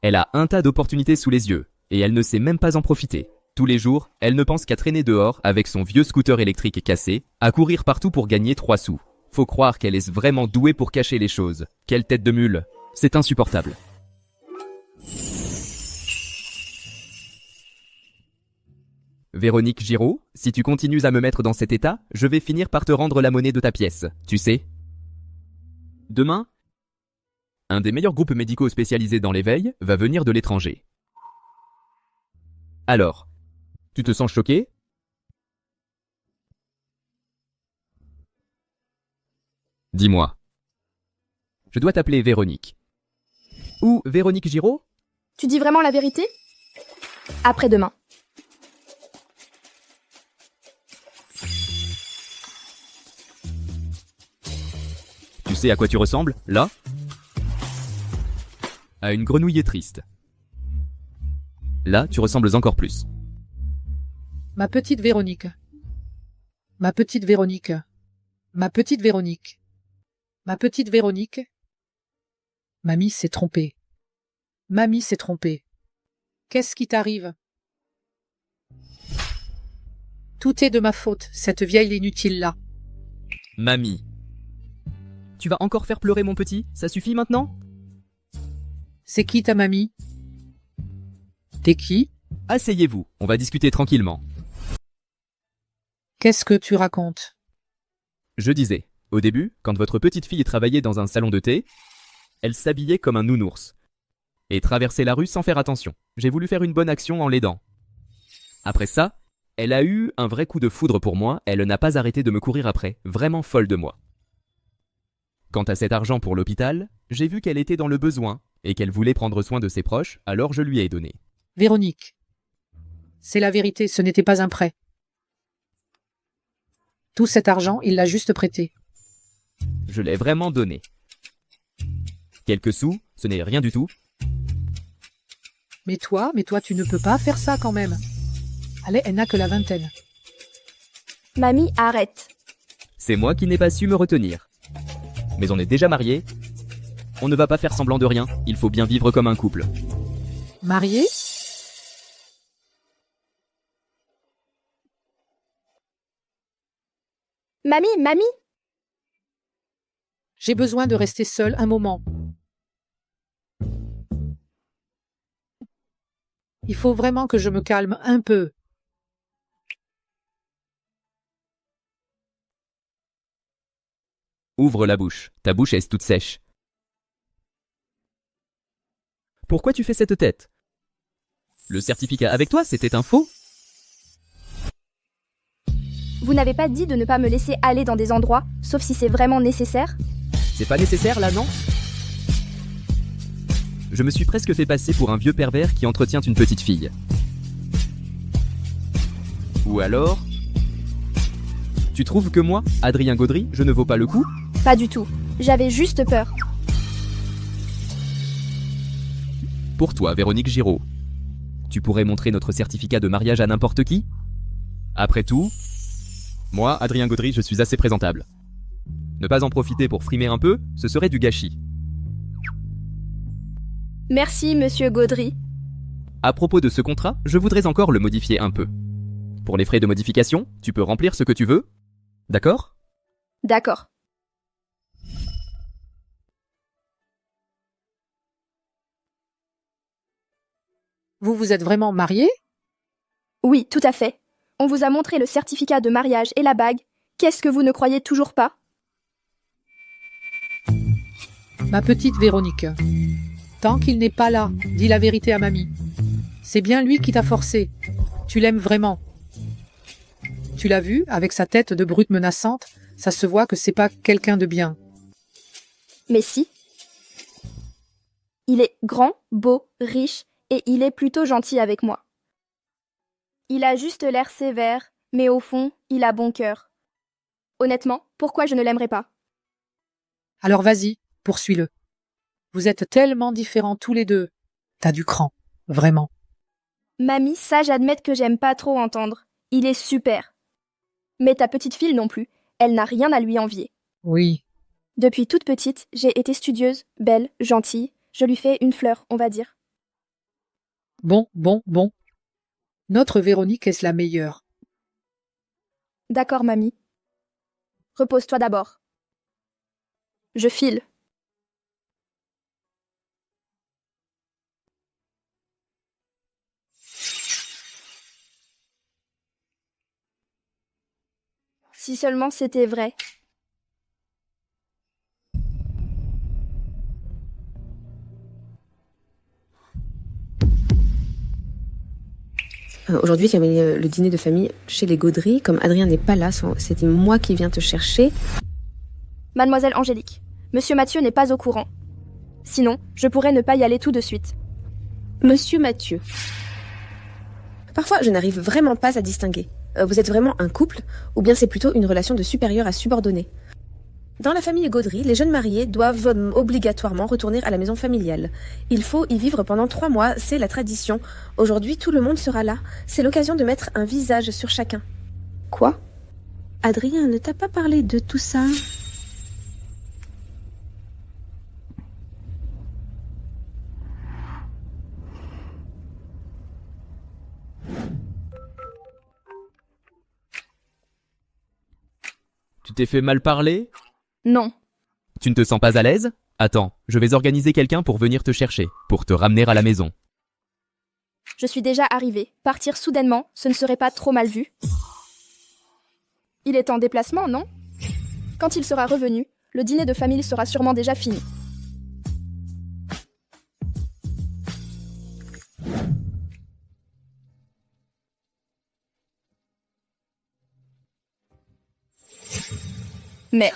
Elle a un tas d'opportunités sous les yeux, et elle ne sait même pas en profiter. Tous les jours, elle ne pense qu'à traîner dehors avec son vieux scooter électrique cassé, à courir partout pour gagner 3 sous. Faut croire qu'elle est vraiment douée pour cacher les choses. Quelle tête de mule. C'est insupportable. Véronique Giraud, si tu continues à me mettre dans cet état, je vais finir par te rendre la monnaie de ta pièce, tu sais. Demain, un des meilleurs groupes médicaux spécialisés dans l'éveil va venir de l'étranger. Alors, tu te sens choqué? Dis-moi. Je dois t'appeler Véronique. Ou Véronique Giraud? Tu dis vraiment la vérité? Après-demain. Tu sais à quoi tu ressembles, là? À une grenouille triste. Là, tu ressembles encore plus. Ma petite Véronique. Ma petite Véronique. Ma petite Véronique. Ma petite Véronique. Mamie s'est trompée. Mamie s'est trompée. Qu'est-ce qui t'arrive? Tout est de ma faute, cette vieille inutile-là. Mamie. Tu vas encore faire pleurer mon petit? Ça suffit maintenant? C'est qui ta mamie? T'es qui? Asseyez-vous, on va discuter tranquillement. Qu'est-ce que tu racontes? Je disais, au début, quand votre petite fille travaillait dans un salon de thé, elle s'habillait comme un nounours et traversait la rue sans faire attention. J'ai voulu faire une bonne action en l'aidant. Après ça, elle a eu un vrai coup de foudre pour moi, elle n'a pas arrêté de me courir après, vraiment folle de moi. Quant à cet argent pour l'hôpital, j'ai vu qu'elle était dans le besoin et qu'elle voulait prendre soin de ses proches, alors je lui ai donné. Véronique. C'est la vérité, ce n'était pas un prêt. Tout cet argent, il l'a juste prêté. Je l'ai vraiment donné. Quelques sous, ce n'est rien du tout. Mais toi, tu ne peux pas faire ça quand même. Allez, elle n'a que la vingtaine. Mamie, arrête. C'est moi qui n'ai pas su me retenir. Mais on est déjà mariés. On ne va pas faire semblant de rien, il faut bien vivre comme un couple. Marié? Mamie! J'ai besoin de rester seule un moment. Il faut vraiment que je me calme un peu. Ouvre la bouche, ta bouche est toute sèche. Pourquoi tu fais cette tête? Le certificat avec toi, c'était un faux? Vous n'avez pas dit de ne pas me laisser aller dans des endroits, sauf si c'est vraiment nécessaire? C'est pas nécessaire là, non? Je me suis presque fait passer pour un vieux pervers qui entretient une petite fille. Ou alors... Tu trouves que moi, Adrien Gaudry, je ne vaux pas le coup? Pas du tout. J'avais juste peur. Pour toi, Véronique Giraud, tu pourrais montrer notre certificat de mariage à n'importe qui? Après tout, moi, Adrien Gaudry, je suis assez présentable. Ne pas en profiter pour frimer un peu, ce serait du gâchis. Merci, monsieur Gaudry. À propos de ce contrat, je voudrais encore le modifier un peu. Pour les frais de modification, tu peux remplir ce que tu veux. D'accord? D'accord. Vous vous êtes vraiment mariés? Oui, tout à fait. On vous a montré le certificat de mariage et la bague. Qu'est-ce que vous ne croyez toujours pas? Ma petite Véronique, tant qu'il n'est pas là, dis la vérité à mamie. C'est bien lui qui t'a forcé. Tu l'aimes vraiment. Tu l'as vu, avec sa tête de brute menaçante, ça se voit que c'est pas quelqu'un de bien. Mais si. Il est grand, beau, riche, et il est plutôt gentil avec moi. Il a juste l'air sévère, mais au fond, il a bon cœur. Honnêtement, pourquoi je ne l'aimerais pas? Alors vas-y, poursuis-le. Vous êtes tellement différents tous les deux. T'as du cran, vraiment. Mamie, ça j'admets que j'aime pas trop entendre. Il est super. Mais ta petite fille non plus, elle n'a rien à lui envier. Oui. Depuis toute petite, j'ai été studieuse, belle, gentille. Je lui fais une fleur, on va dire. Bon. Notre Véronique est la meilleure. D'accord, mamie. Repose-toi d'abord. Je file. Si seulement c'était vrai. Aujourd'hui, il y avait le dîner de famille chez les Gaudry. Comme Adrien n'est pas là, c'était moi qui viens te chercher. Mademoiselle Angélique, Monsieur Mathieu n'est pas au courant. Sinon, je pourrais ne pas y aller tout de suite. Monsieur Mathieu. Parfois, je n'arrive vraiment pas à distinguer. Vous êtes vraiment un couple, ou bien c'est plutôt une relation de supérieur à subordonné? Dans la famille Gaudry, les jeunes mariés doivent obligatoirement retourner à la maison familiale. Il faut y vivre pendant 3 mois, c'est la tradition. Aujourd'hui, tout le monde sera là. C'est l'occasion de mettre un visage sur chacun. Quoi? Adrien ne t'a pas parlé de tout ça? Tu t'es fait mal parler? Non. Tu ne te sens pas à l'aise? Attends, je vais organiser quelqu'un pour venir te chercher, pour te ramener à la maison. Je suis déjà arrivée. Partir soudainement, ce ne serait pas trop mal vu. Il est en déplacement, non? Quand il sera revenu, le dîner de famille sera sûrement déjà fini. Mais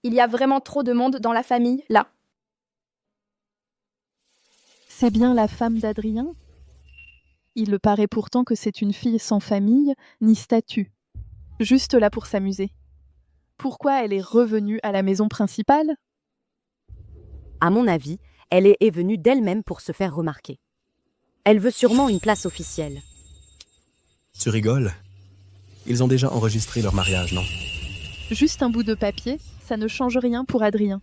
il y a vraiment trop de monde dans la famille, là. C'est bien la femme d'Adrien? Il le paraît pourtant que c'est une fille sans famille ni statut, juste là pour s'amuser. Pourquoi elle est revenue à la maison principale? À mon avis, elle est venue d'elle-même pour se faire remarquer. Elle veut sûrement une place officielle. Tu rigoles? Ils ont déjà enregistré leur mariage, non? Juste un bout de papier, ça ne change rien pour Adrien.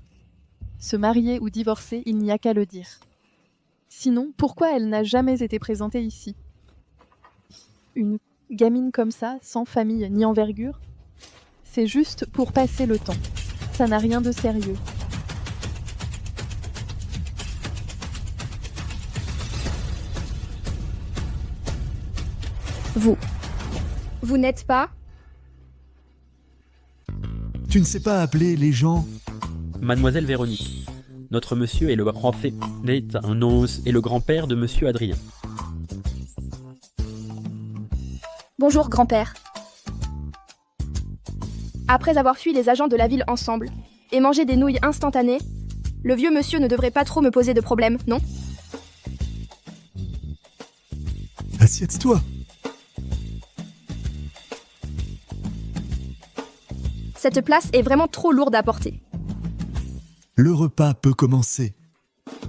Se marier ou divorcer, il n'y a qu'à le dire. Sinon, pourquoi elle n'a jamais été présentée ici? Une gamine comme ça, sans famille ni envergure, c'est juste pour passer le temps. Ça n'a rien de sérieux. Vous n'êtes pas... Tu ne sais pas appeler les gens? Mademoiselle Véronique. Notre monsieur est le est le grand-père de monsieur Adrien. Bonjour, grand-père. Après avoir fui les agents de la ville ensemble et mangé des nouilles instantanées, le vieux monsieur ne devrait pas trop me poser de problème, non? Assieds-toi. Cette place est vraiment trop lourde à porter. Le repas peut commencer.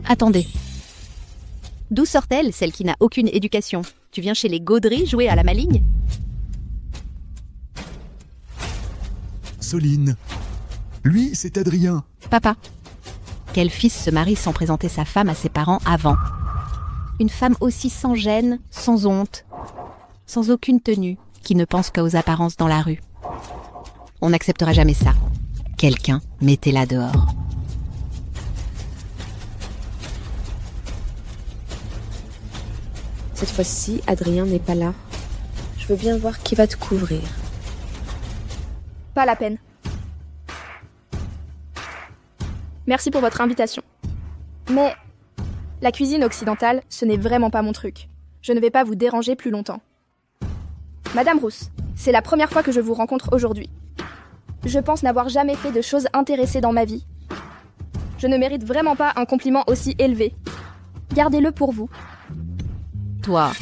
Attendez. D'où sort-elle, celle qui n'a aucune éducation? Tu viens chez les Gaudry jouer à la maligne? Soline. Lui, c'est Adrien. Papa. Quel fils se marie sans présenter sa femme à ses parents avant? Une femme aussi sans gêne, sans honte, sans aucune tenue, qui ne pense qu'aux apparences dans la rue. On n'acceptera jamais ça. Quelqu'un, mettez-la dehors. Cette fois-ci, Adrien n'est pas là. Je veux bien voir qui va te couvrir. Pas la peine. Merci pour votre invitation. Mais la cuisine occidentale, ce n'est vraiment pas mon truc. Je ne vais pas vous déranger plus longtemps. Madame Rousse, c'est la première fois que je vous rencontre aujourd'hui. Je pense n'avoir jamais fait de choses intéressées dans ma vie. Je ne mérite vraiment pas un compliment aussi élevé. Gardez-le pour vous. Toi.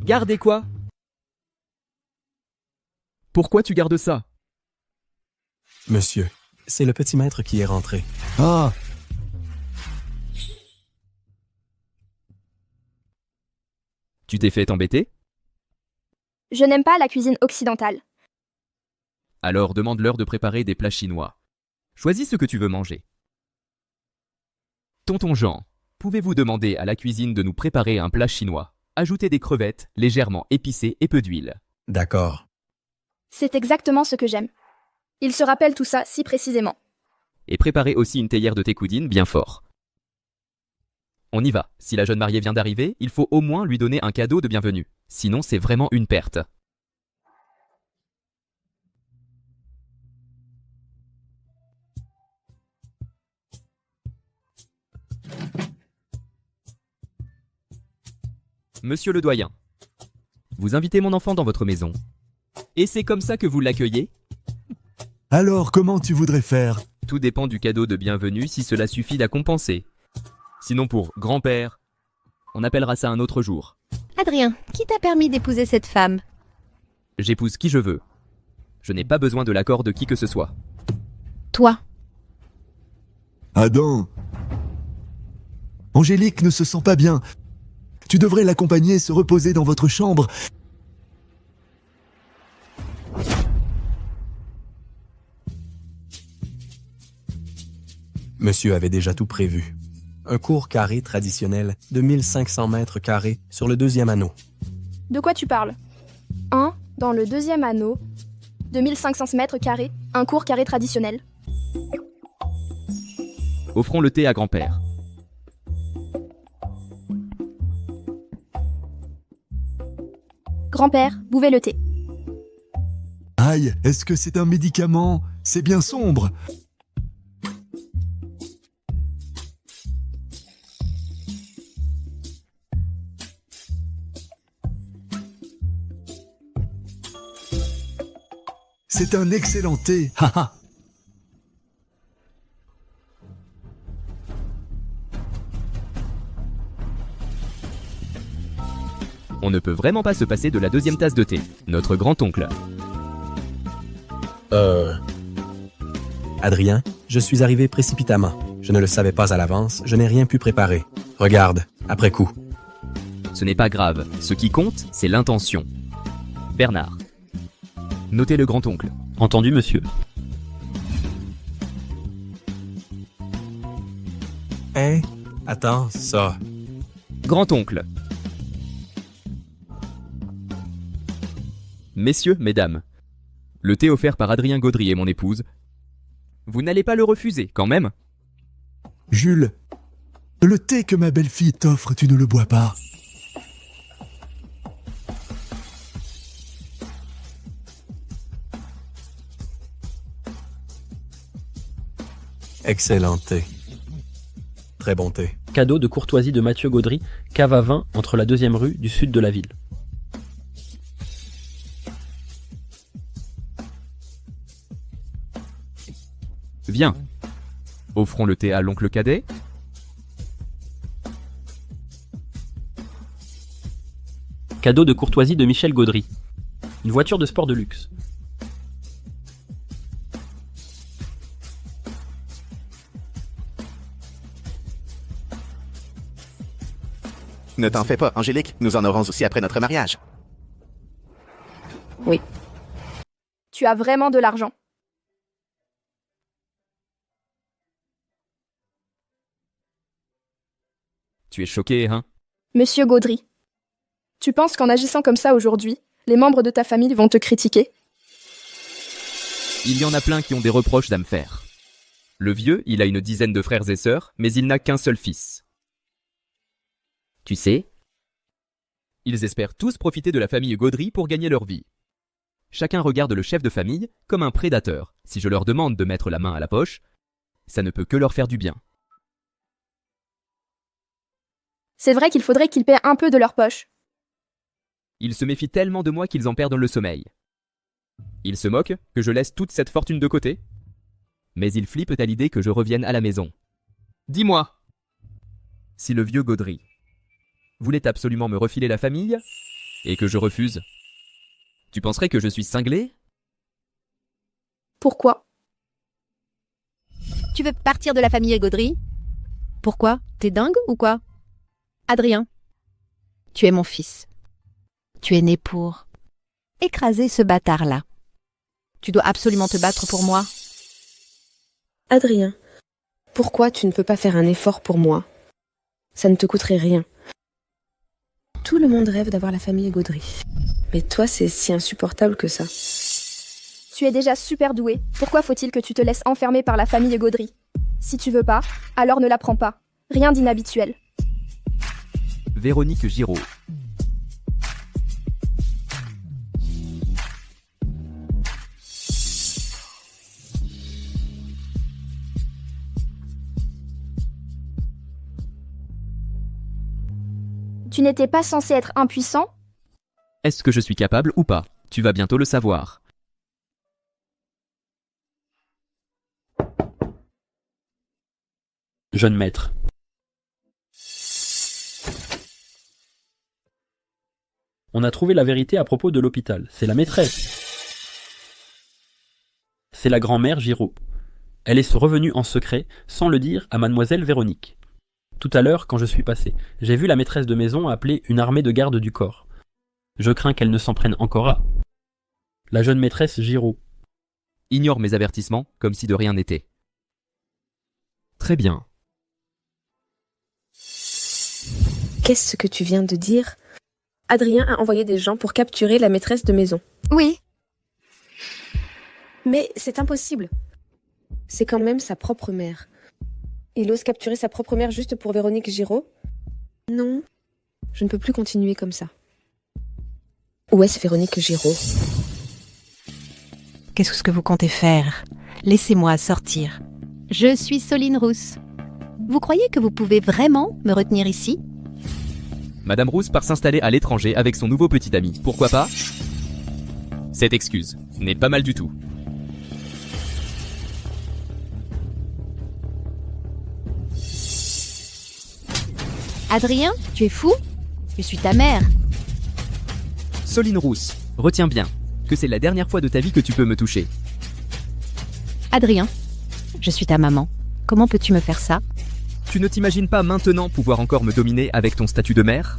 Gardez quoi? Pourquoi tu gardes ça? Monsieur, c'est le petit maître qui est rentré. Ah! Tu t'es fait embêter? Je n'aime pas la cuisine occidentale. Alors demande-leur de préparer des plats chinois. Choisis ce que tu veux manger. Tonton Jean, pouvez-vous demander à la cuisine de nous préparer un plat chinois? Ajoutez des crevettes, légèrement épicées et peu d'huile. D'accord. C'est exactement ce que j'aime. Il se rappelle tout ça si précisément. Et préparez aussi une théière de técoudine bien fort. On y va. Si la jeune mariée vient d'arriver, il faut au moins lui donner un cadeau de bienvenue. Sinon, c'est vraiment une perte. Monsieur le doyen, vous invitez mon enfant dans votre maison. Et c'est comme ça que vous l'accueillez? Alors, comment tu voudrais faire? Tout dépend du cadeau de bienvenue si cela suffit à compenser. Sinon pour grand-père, on appellera ça un autre jour. Adrien, qui t'a permis d'épouser cette femme? J'épouse qui je veux. Je n'ai pas besoin de l'accord de qui que ce soit. Toi. Adam. Angélique ne se sent pas bien. Tu devrais l'accompagner se reposer dans votre chambre. Monsieur avait déjà tout prévu. Un court carré traditionnel de 1500 mètres carrés sur le 2e anneau. De quoi tu parles? Dans le 2e anneau, de 1500 mètres carrés, un court carré traditionnel. Offrons le thé à grand-père. Grand-père, buvez le thé. Aïe, est-ce que c'est un médicament? C'est bien sombre. C'est un excellent thé, haha. On ne peut vraiment pas se passer de la 2e tasse de thé. Notre grand-oncle. Adrien, je suis arrivé précipitamment. Je ne le savais pas à l'avance, je n'ai rien pu préparer. Regarde, après coup. Ce n'est pas grave, ce qui compte, c'est l'intention. Bernard. Notez le grand-oncle. Entendu, monsieur. Hein? Attends, ça. Grand-oncle. Messieurs, mesdames, le thé offert par Adrien Gaudry et mon épouse, vous n'allez pas le refuser, quand même? Jules, le thé que ma belle-fille t'offre, tu ne le bois pas. Excellent thé. Très bon thé. Cadeau de courtoisie de Mathieu Gaudry, cave à vin entre la 2e rue du sud de la ville. Viens. Offrons le thé à l'oncle Cadet. Cadeau de courtoisie de Michel Gaudry. Une voiture de sport de luxe. Ne t'en fais pas, Angélique, nous en aurons aussi après notre mariage. Oui. Tu as vraiment de l'argent. Tu es choqué, hein? Monsieur Gaudry, tu penses qu'en agissant comme ça aujourd'hui, les membres de ta famille vont te critiquer? Il y en a plein qui ont des reproches à me faire. Le vieux, il a une dizaine de frères et sœurs, mais il n'a qu'un seul fils. Tu sais, ils espèrent tous profiter de la famille Gaudry pour gagner leur vie. Chacun regarde le chef de famille comme un prédateur. Si je leur demande de mettre la main à la poche, ça ne peut que leur faire du bien. C'est vrai qu'il faudrait qu'ils paient un peu de leur poche. Ils se méfient tellement de moi qu'ils en perdent le sommeil. Ils se moquent que je laisse toute cette fortune de côté. Mais ils flippent à l'idée que je revienne à la maison. Dis-moi, si le vieux Gaudry voulait absolument me refiler la famille, et que je refuse, tu penserais que je suis cinglé? Pourquoi? Tu veux partir de la famille Gaudry? Pourquoi? T'es dingue ou quoi? Adrien, tu es mon fils. Tu es né pour écraser ce bâtard-là. Tu dois absolument te battre pour moi. Adrien, pourquoi tu ne peux pas faire un effort pour moi? Ça ne te coûterait rien. Tout le monde rêve d'avoir la famille Gaudry. Mais toi, c'est si insupportable que ça. Tu es déjà super doué. Pourquoi faut-il que tu te laisses enfermer par la famille Gaudry? Si tu veux pas, alors ne la prends pas. Rien d'inhabituel. Véronique Giraud. Tu n'étais pas censé être impuissant? Est-ce que je suis capable ou pas? Tu vas bientôt le savoir. Jeune maître. On a trouvé la vérité à propos de l'hôpital. C'est la maîtresse. C'est la grand-mère Giraud. Elle est revenue en secret, sans le dire, à mademoiselle Véronique. Tout à l'heure, quand je suis passé, j'ai vu la maîtresse de maison appeler une armée de gardes du corps. Je crains qu'elle ne s'en prenne encore à. La jeune maîtresse Giraud. Ignore mes avertissements, comme si de rien n'était. Très bien. Qu'est-ce que tu viens de dire? Adrien a envoyé des gens pour capturer la maîtresse de maison. Oui. Mais c'est impossible. C'est quand même sa propre mère. Il ose capturer sa propre mère juste pour Véronique Giraud? Non, je ne peux plus continuer comme ça. Où est-ce Véronique Giraud? Qu'est-ce que vous comptez faire? Laissez-moi sortir. Je suis Soline Rousse. Vous croyez que vous pouvez vraiment me retenir ici? Madame Rousse part s'installer à l'étranger avec son nouveau petit ami. Pourquoi pas? Cette excuse n'est pas mal du tout. Adrien, tu es fou? Je suis ta mère. Soline Rousse, retiens bien que c'est la dernière fois de ta vie que tu peux me toucher. Adrien, je suis ta maman. Comment peux-tu me faire ça? Tu ne t'imagines pas maintenant pouvoir encore me dominer avec ton statut de mère?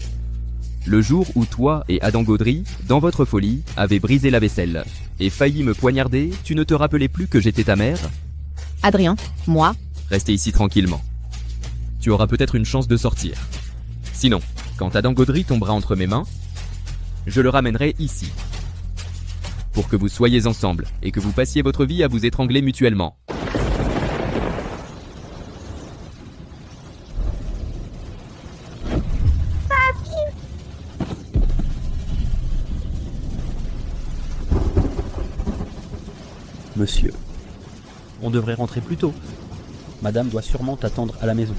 Le jour où toi et Adam Gaudry, dans votre folie, avez brisé la vaisselle et failli me poignarder, tu ne te rappelais plus que j'étais ta mère? Adrien, moi, Restez ici tranquillement. Tu auras peut-être une chance de sortir. Sinon, quand Adam Gaudry tombera entre mes mains, je le ramènerai ici. Pour que vous soyez ensemble et que vous passiez votre vie à vous étrangler mutuellement. Monsieur, on devrait rentrer plus tôt. Madame doit sûrement t'attendre à la maison.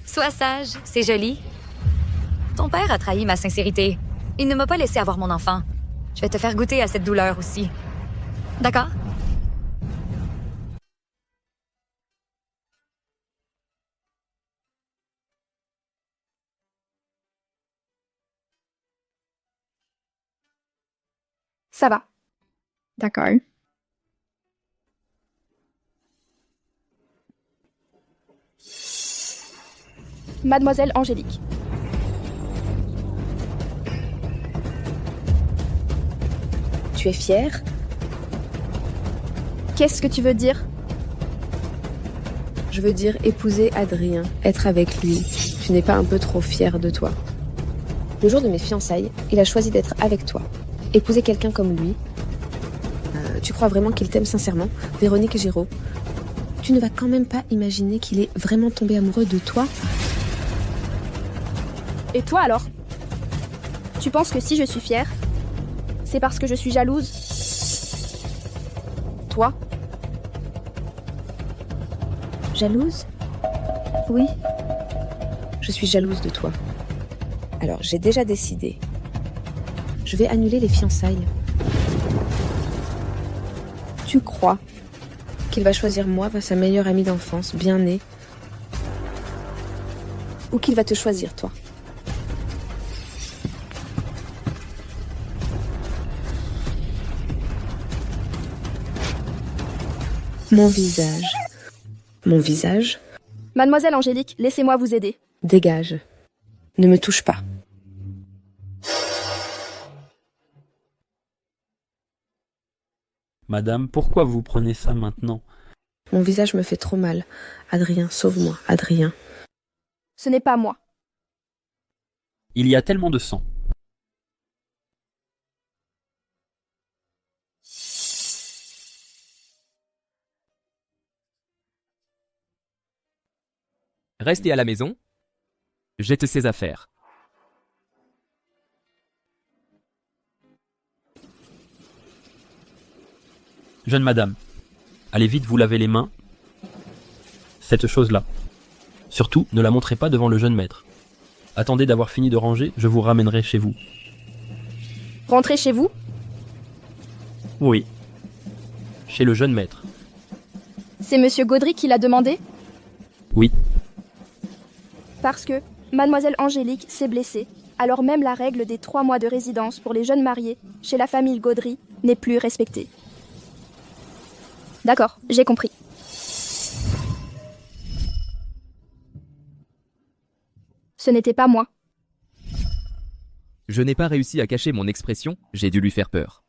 Sois sage, c'est joli. Ton père a trahi ma sincérité. Il ne m'a pas laissé avoir mon enfant. Je vais te faire goûter à cette douleur aussi. D'accord? Ça va. D'accord. Mademoiselle Angélique. Tu es fière? Qu'est-ce que tu veux dire? Je veux dire épouser Adrien, être avec lui. Tu n'es pas un peu trop fière de toi? Le jour de mes fiançailles, il a choisi d'être avec toi. Épouser quelqu'un comme lui. Tu crois vraiment qu'il t'aime sincèrement, Véronique Giraud? Tu ne vas quand même pas imaginer qu'il est vraiment tombé amoureux de toi? Et toi alors? Tu penses que si je suis fière, c'est parce que je suis jalouse? Toi? Jalouse? Oui. Je suis jalouse de toi. Alors, j'ai déjà décidé. Je vais annuler les fiançailles. Tu crois qu'il va choisir moi, sa meilleure amie d'enfance, bien née? Ou qu'il va te choisir, toi? Mon visage. Mon visage? Mademoiselle Angélique, laissez-moi vous aider. Dégage. Ne me touche pas. Madame, pourquoi vous prenez ça maintenant? Mon visage me fait trop mal. Adrien, sauve-moi, Adrien. Ce n'est pas moi. Il y a tellement de sang. Restez à la maison. Jette ses affaires. Jeune madame, allez vite vous laver les mains. Cette chose-là. Surtout, ne la montrez pas devant le jeune maître. Attendez d'avoir fini de ranger, je vous ramènerai chez vous. Rentrez chez vous? Oui. Chez le jeune maître. C'est Monsieur Gaudry qui l'a demandé? Oui. Parce que Mademoiselle Angélique s'est blessée. Alors même la règle des 3 mois de résidence pour les jeunes mariés chez la famille Gaudry n'est plus respectée. D'accord, j'ai compris. Ce n'était pas moi. Je n'ai pas réussi à cacher mon expression, j'ai dû lui faire peur.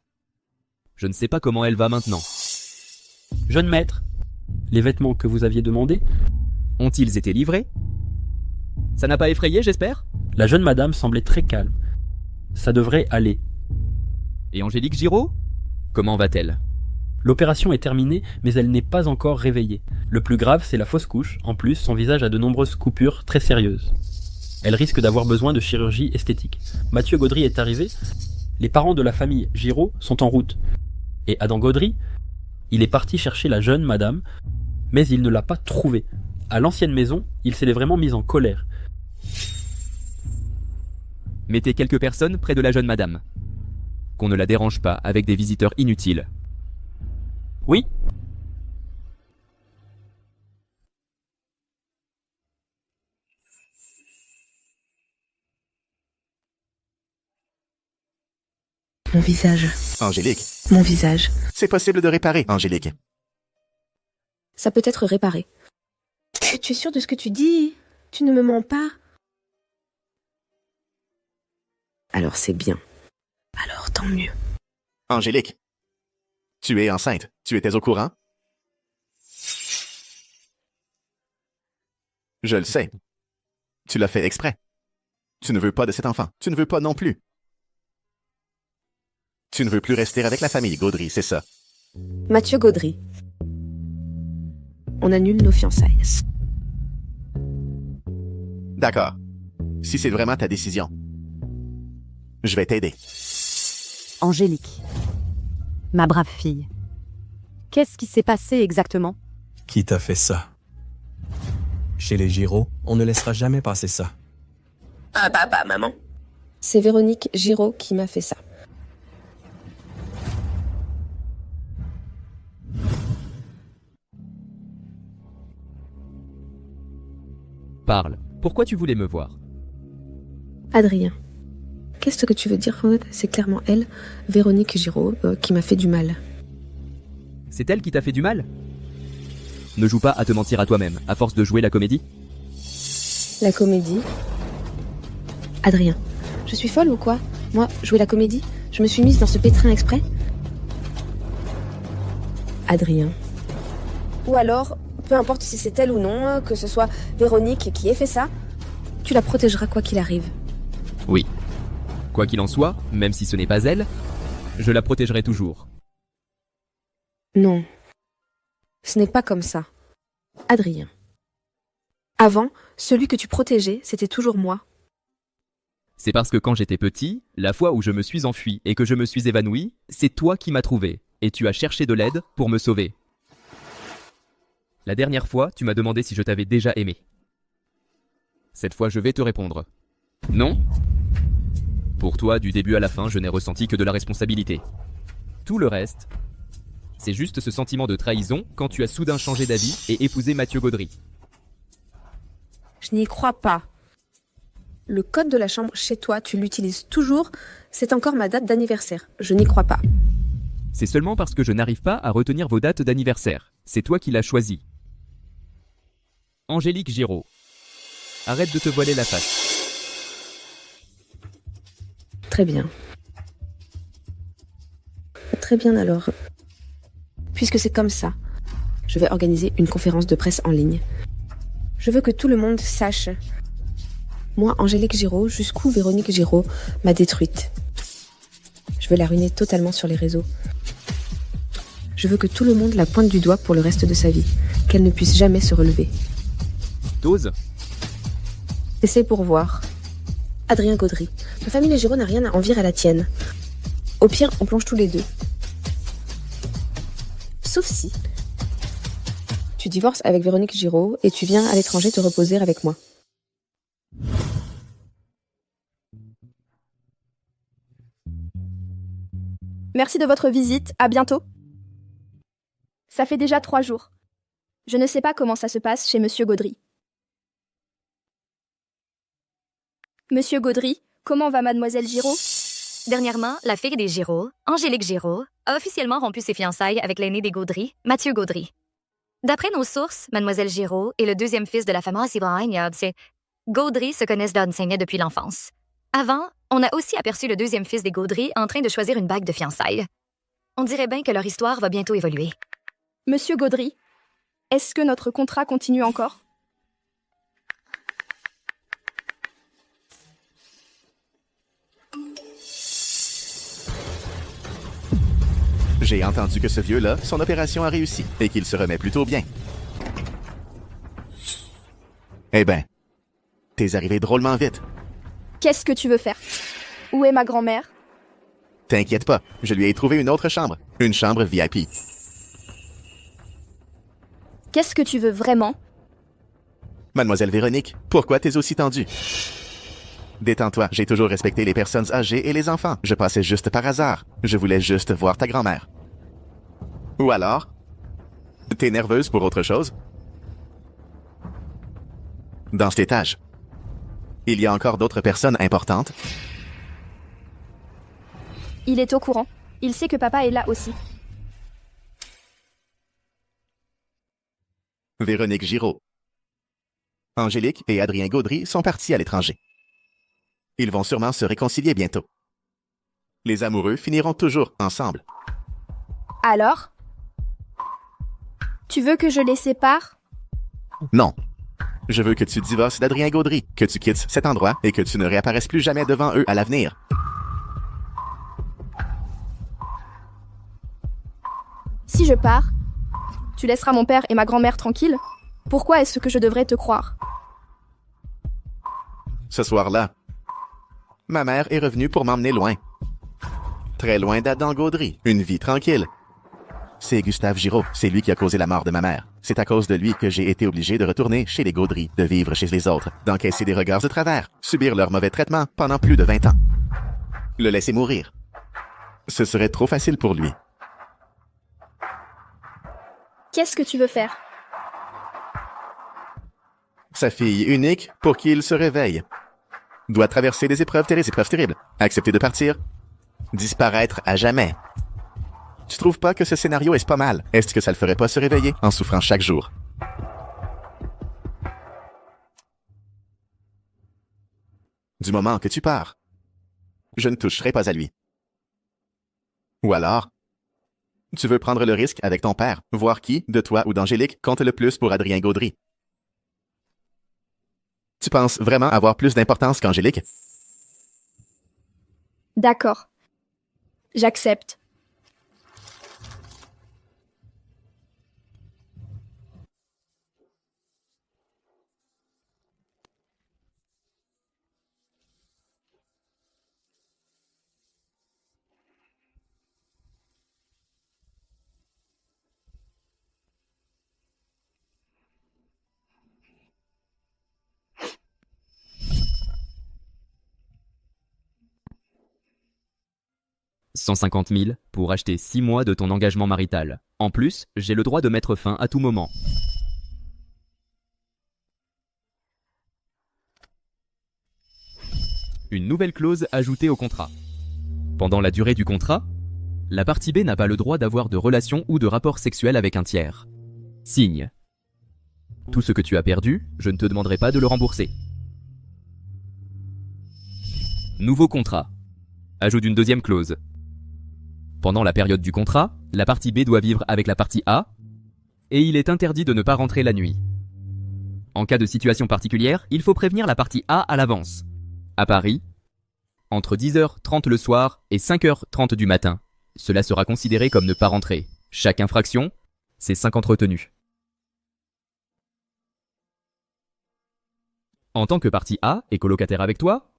Je ne sais pas comment elle va maintenant. Jeune maître, les vêtements que vous aviez demandés ont-ils été livrés? Ça n'a pas effrayé, j'espère? La jeune madame semblait très calme. Ça devrait aller. Et Angélique Giraud? Comment va-t-elle? L'opération est terminée, mais elle n'est pas encore réveillée. Le plus grave, c'est la fausse couche. En plus, son visage a de nombreuses coupures très sérieuses. Elle risque d'avoir besoin de chirurgie esthétique. Mathieu Gaudry est arrivé. Les parents de la famille Giraud sont en route. Et Adam Gaudry, il est parti chercher la jeune madame, mais il ne l'a pas trouvée. À l'ancienne maison, il s'est vraiment mis en colère. Mettez quelques personnes près de la jeune madame. Qu'on ne la dérange pas avec des visiteurs inutiles. Oui, Mon visage. Angélique, Mon visage. c'est possible de réparer, Angélique. Ça peut être réparé. Tu es sûre de ce que tu dis? Tu ne me mens pas? Alors c'est bien. Alors tant mieux. Angélique, tu es enceinte. Tu étais au courant? Je le sais. Tu l'as fait exprès. Tu ne veux pas de cet enfant. Tu ne veux pas non plus. Tu ne veux plus rester avec la famille Gaudry, c'est ça? Mathieu Gaudry. On annule nos fiançailles. D'accord. Si c'est vraiment ta décision, je vais t'aider. Angélique, ma brave fille, qu'est-ce qui s'est passé exactement? Qui t'a fait ça? Chez les Giraud, on ne laissera jamais passer ça. Ah papa, maman. C'est Véronique Giraud qui m'a fait ça. Parle. Pourquoi tu voulais me voir? Adrien. Qu'est-ce que tu veux dire? C'est clairement elle, Véronique Giraud, qui m'a fait du mal. C'est elle qui t'a fait du mal? Ne joue pas à te mentir à toi-même, à force de jouer la comédie. La comédie? Adrien, je suis folle ou quoi? Moi, jouer la comédie? Je me suis mise dans ce pétrin exprès? Adrien. Ou alors, peu importe si c'est elle ou non, que ce soit Véronique qui ait fait ça, tu la protégeras quoi qu'il arrive. Oui. Quoi qu'il en soit, même si ce n'est pas elle, je la protégerai toujours. Non. Ce n'est pas comme ça. Adrien. Avant, celui que tu protégeais, c'était toujours moi. C'est parce que quand j'étais petit, la fois où je me suis enfui et que je me suis évanoui, c'est toi qui m'as trouvé, et tu as cherché de l'aide pour me sauver. La dernière fois, tu m'as demandé si je t'avais déjà aimé. Cette fois, je vais te répondre. Non? Pour toi, du début à la fin, je n'ai ressenti que de la responsabilité. Tout le reste, c'est juste ce sentiment de trahison quand tu as soudain changé d'avis et épousé Mathieu Gaudry. Je n'y crois pas. Le code de la chambre chez toi, tu l'utilises toujours. C'est encore ma date d'anniversaire. Je n'y crois pas. C'est seulement parce que je n'arrive pas à retenir vos dates d'anniversaire. C'est toi qui l'as choisi. Angélique Giraud. Arrête de te voiler la face. Très bien. Très bien alors. Puisque c'est comme ça, je vais organiser une conférence de presse en ligne. Je veux que tout le monde sache. Moi, Angélique Giraud, jusqu'où Véronique Giraud m'a détruite. Je veux la ruiner totalement sur les réseaux. Je veux que tout le monde la pointe du doigt pour le reste de sa vie. Qu'elle ne puisse jamais se relever. T'oses? Essaye pour voir. Adrien Gaudry, ma famille Giraud n'a rien à envier à la tienne. Au pire, on plonge tous les deux. Sauf si tu divorces avec Véronique Giraud et tu viens à l'étranger te reposer avec moi. Merci de votre visite, à bientôt. Ça fait déjà 3 jours. Je ne sais pas comment ça se passe chez Monsieur Gaudry. Monsieur Gaudry, comment va Mademoiselle Giraud? Dernièrement, la fille des Giraud, Angélique Giraud, a officiellement rompu ses fiançailles avec l'aîné des Gaudry, Mathieu Gaudry. D'après nos sources, Mademoiselle Giraud est le deuxième fils de la fameuse Ibrahim. Gaudry se connaissent d'enseignait depuis l'enfance. Avant, on a aussi aperçu le deuxième fils des Gaudry en train de choisir une bague de fiançailles. On dirait bien que leur histoire va bientôt évoluer. Monsieur Gaudry, est-ce que notre contrat continue encore? J'ai entendu que ce vieux-là, son opération a réussi et qu'il se remet plutôt bien. Eh ben, t'es arrivé drôlement vite. Qu'est-ce que tu veux faire? Où est ma grand-mère? T'inquiète pas, je lui ai trouvé une autre chambre. Une chambre VIP. Qu'est-ce que tu veux vraiment? Mademoiselle Véronique, pourquoi t'es aussi tendue? Détends-toi, j'ai toujours respecté les personnes âgées et les enfants. Je passais juste par hasard. Je voulais juste voir ta grand-mère. Ou alors? T'es nerveuse pour autre chose? Dans cet étage, il y a encore d'autres personnes importantes? Il est au courant. Il sait que papa est là aussi. Véronique Giraud. Angélique et Adrien Gaudry sont partis à l'étranger. Ils vont sûrement se réconcilier bientôt. Les amoureux finiront toujours ensemble. Alors? Tu veux que je les sépare? Non. Je veux que tu divorces d'Adrien Gaudry, que tu quittes cet endroit et que tu ne réapparaisses plus jamais devant eux à l'avenir. Si je pars, tu laisseras mon père et ma grand-mère tranquilles? Pourquoi est-ce que je devrais te croire? Ce soir-là, ma mère est revenue pour m'emmener loin. Très loin d'Adam Gaudry, une vie tranquille. C'est Gustave Giraud, c'est lui qui a causé la mort de ma mère. C'est à cause de lui que j'ai été obligé de retourner chez les Gaudry, de vivre chez les autres, d'encaisser des regards de travers, subir leur mauvais traitement pendant plus de 20 ans. Le laisser mourir. Ce serait trop facile pour lui. Qu'est-ce que tu veux faire? Sa fille unique, pour qui il se réveille, doit traverser des épreuves terribles, accepter de partir, disparaître à jamais. Tu trouves pas que ce scénario est pas mal? Est-ce que ça le ferait pas se réveiller en souffrant chaque jour? Du moment que tu pars, je ne toucherai pas à lui. Ou alors, tu veux prendre le risque avec ton père, voir qui, de toi ou d'Angélique, compte le plus pour Adrien Gaudry. Tu penses vraiment avoir plus d'importance qu'Angélique? D'accord. J'accepte. « 150 000 pour acheter 6 mois de ton engagement marital. En plus, j'ai le droit de mettre fin à tout moment. » Une nouvelle clause ajoutée au contrat. Pendant la durée du contrat, la partie B n'a pas le droit d'avoir de relations ou de rapports sexuels avec un tiers. Signe. Tout ce que tu as perdu, je ne te demanderai pas de le rembourser. Nouveau contrat. Ajoute une deuxième clause. Pendant la période du contrat, la partie B doit vivre avec la partie A et il est interdit de ne pas rentrer la nuit. En cas de situation particulière, il faut prévenir la partie A à l'avance. À Paris, entre 10h30 le soir et 5h30 du matin. Cela sera considéré comme ne pas rentrer. Chaque infraction, c'est 50 retenues. En tant que partie A et colocataire avec toi,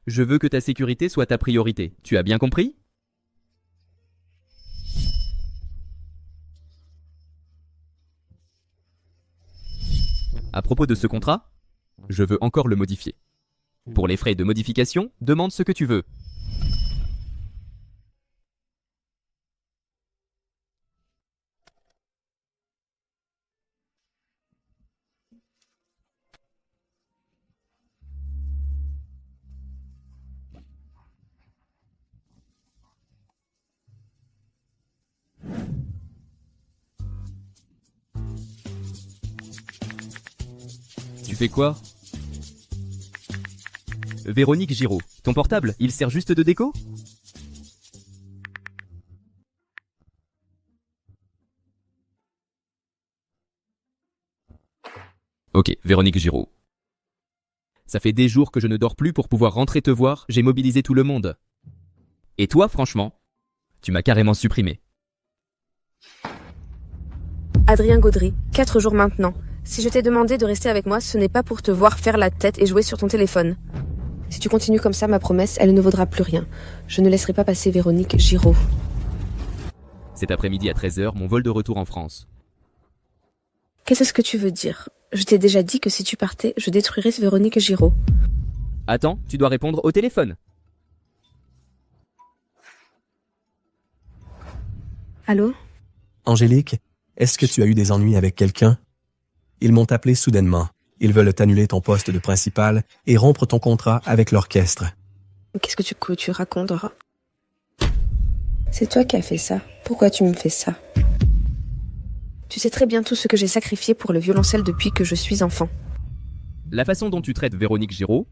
je veux que ta sécurité soit ta priorité. Tu as bien compris ? À propos de ce contrat, je veux encore le modifier. Pour les frais de modification, demande ce que tu veux. Tu fais quoi ? Véronique Giraud, ton portable, il sert juste de déco ? Ok, Véronique Giraud. Ça fait des jours que je ne dors plus pour pouvoir rentrer te voir, j'ai mobilisé tout le monde. Et toi, franchement, tu m'as carrément supprimé. Adrien Gaudry, 4 jours maintenant. Si je t'ai demandé de rester avec moi, ce n'est pas pour te voir faire la tête et jouer sur ton téléphone. Si tu continues comme ça, ma promesse, elle ne vaudra plus rien. Je ne laisserai pas passer Véronique Giraud. Cet après-midi à 13h, mon vol de retour en France. Qu'est-ce que tu veux dire ? Je t'ai déjà dit que si tu partais, je détruirais Véronique Giraud. Attends, tu dois répondre au téléphone. Allô ? Angélique, est-ce que tu as eu des ennuis avec quelqu'un? Ils m'ont appelé soudainement. Ils veulent annuler ton poste de principal et rompre ton contrat avec l'orchestre. Qu'est-ce que tu racontes, Dora ? C'est toi qui as fait ça. Pourquoi tu me fais ça? Tu sais très bien tout ce que j'ai sacrifié pour le violoncelle depuis que je suis enfant. La façon dont tu traites Véronique Giraud,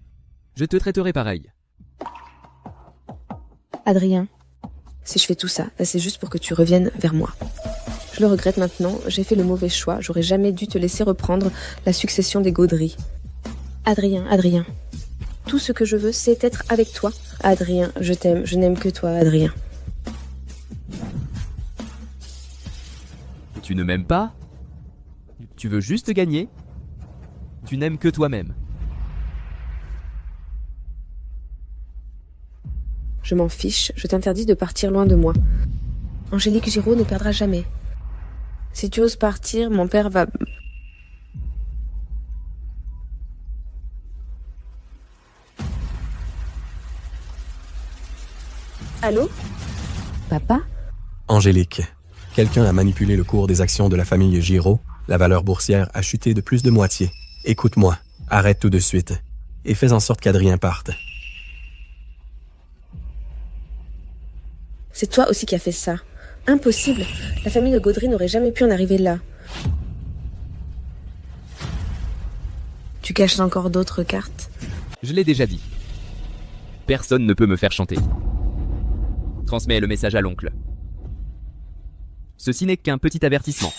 je te traiterai pareil. Adrien, si je fais tout ça, c'est juste pour que tu reviennes vers moi. Je le regrette maintenant, j'ai fait le mauvais choix, j'aurais jamais dû te laisser reprendre la succession des Gaudry. Adrien, tout ce que je veux, c'est être avec toi. Adrien, je t'aime, je n'aime que toi, Adrien. Tu ne m'aimes pas? Tu veux juste gagner? Tu n'aimes que toi-même. Je m'en fiche, je t'interdis de partir loin de moi. Angélique Giraud ne perdra jamais. Si tu oses partir, mon père va... Allô? Papa? Angélique, quelqu'un a manipulé le cours des actions de la famille Giraud. La valeur boursière a chuté de plus de moitié. Écoute-moi, arrête tout de suite et fais en sorte qu'Adrien parte. C'est toi aussi qui as fait ça. Impossible. La famille de Gaudry n'aurait jamais pu en arriver là. Tu caches encore d'autres cartes? Je l'ai déjà dit. Personne ne peut me faire chanter. Transmets le message à l'oncle. Ceci n'est qu'un petit avertissement.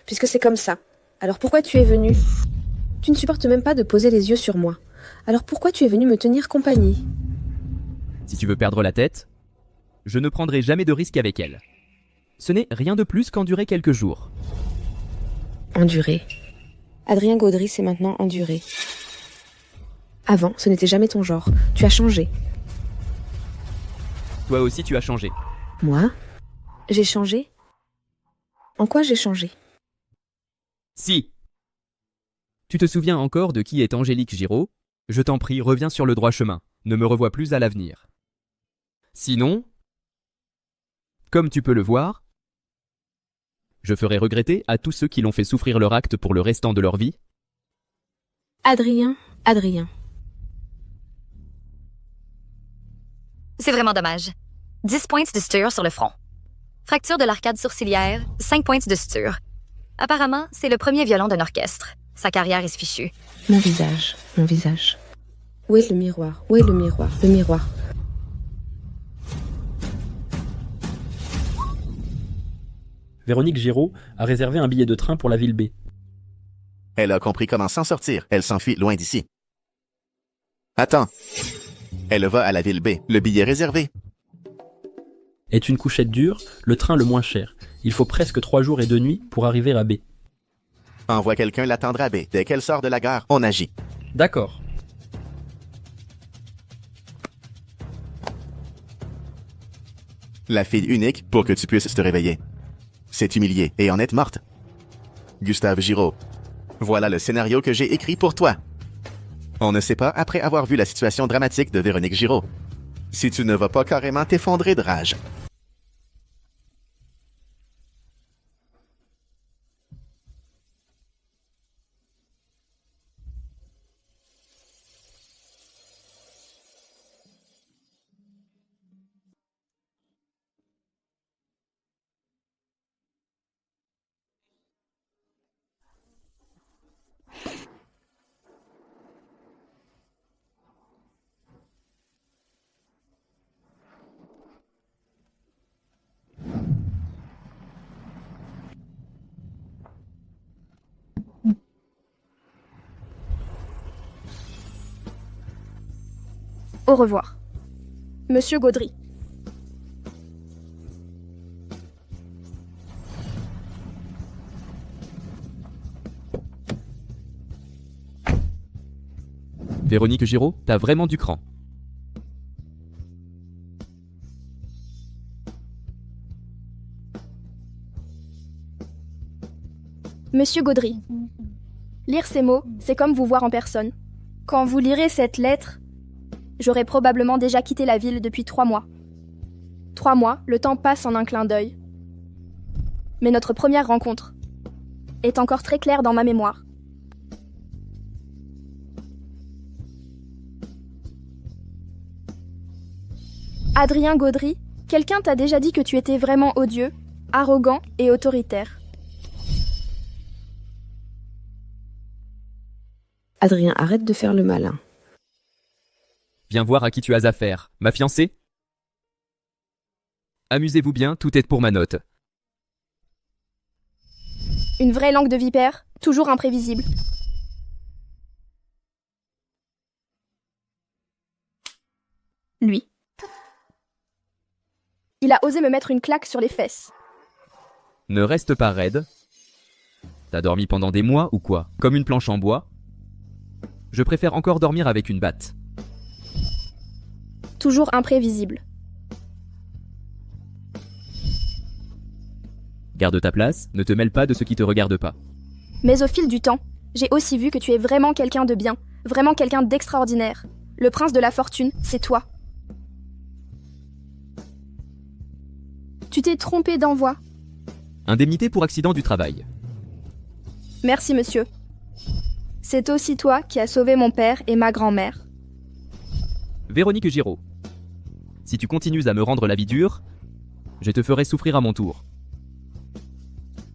Puisque c'est comme ça, alors pourquoi tu es venu? Tu ne supportes même pas de poser les yeux sur moi. Alors pourquoi tu es venu me tenir compagnie? Si tu veux perdre la tête, je ne prendrai jamais de risque avec elle. Ce n'est rien de plus qu'endurer quelques jours. Endurer. Adrien Gaudry, c'est maintenant endurer. Avant, ce n'était jamais ton genre. Tu as changé. Toi aussi, tu as changé. Moi? J'ai changé? En quoi j'ai changé? Si. Tu te souviens encore de qui est Angélique Giraud? Je t'en prie, reviens sur le droit chemin. Ne me revois plus à l'avenir. Sinon, comme tu peux le voir, je ferai regretter à tous ceux qui l'ont fait souffrir leur acte pour le restant de leur vie. Adrien. C'est vraiment dommage. 10 points de suture sur le front. Fracture de l'arcade sourcilière, 5 points de suture. Apparemment, c'est le premier violon d'un orchestre. Sa carrière est fichue. Mon visage. Où est le miroir? Le miroir. Véronique Giraud a réservé un billet de train pour la ville B. Elle a compris comment s'en sortir. Elle s'enfuit loin d'ici. Attends. Elle va à la ville B. Le billet réservé. Est une couchette dure, le train le moins cher. Il faut presque 3 jours et 2 nuits pour arriver à B. Envoie quelqu'un l'attendre à B. Dès qu'elle sort de la gare, on agit. D'accord. La fille unique pour que tu puisses te réveiller. C'est humilié et en être morte. Gustave Giraud. Voilà le scénario que j'ai écrit pour toi. On ne sait pas après avoir vu la situation dramatique de Véronique Giraud. Si tu ne vas pas carrément t'effondrer de rage. Au revoir. Monsieur Gaudry. Véronique Giraud, t'as vraiment du cran. Monsieur Gaudry. Lire ces mots, c'est comme vous voir en personne. Quand vous lirez cette lettre, j'aurais probablement déjà quitté la ville depuis 3 mois. 3 mois, le temps passe en un clin d'œil. Mais notre première rencontre est encore très claire dans ma mémoire. Adrien Gaudry, Quelqu'un t'a déjà dit que tu étais vraiment odieux, arrogant et autoritaire. Adrien, arrête de faire le malin. Viens voir à qui tu as affaire. Ma fiancée? Amusez-vous bien, tout est pour ma note. Une vraie langue de vipère, toujours imprévisible. Lui. Il a osé me mettre une claque sur les fesses. Ne reste pas raide. T'as dormi pendant des mois ou quoi? Comme une planche en bois? Je préfère encore dormir avec une batte. Toujours imprévisible. Garde ta place, ne te mêle pas de ce qui te regarde pas. Mais au fil du temps, j'ai aussi vu que tu es vraiment quelqu'un de bien, vraiment quelqu'un d'extraordinaire. Le prince de la fortune, c'est toi. Tu t'es trompé d'envoi. Indemnité pour accident du travail. Merci, monsieur. C'est aussi toi qui as sauvé mon père et ma grand-mère. Véronique Giraud. Si tu continues à me rendre la vie dure, je te ferai souffrir à mon tour.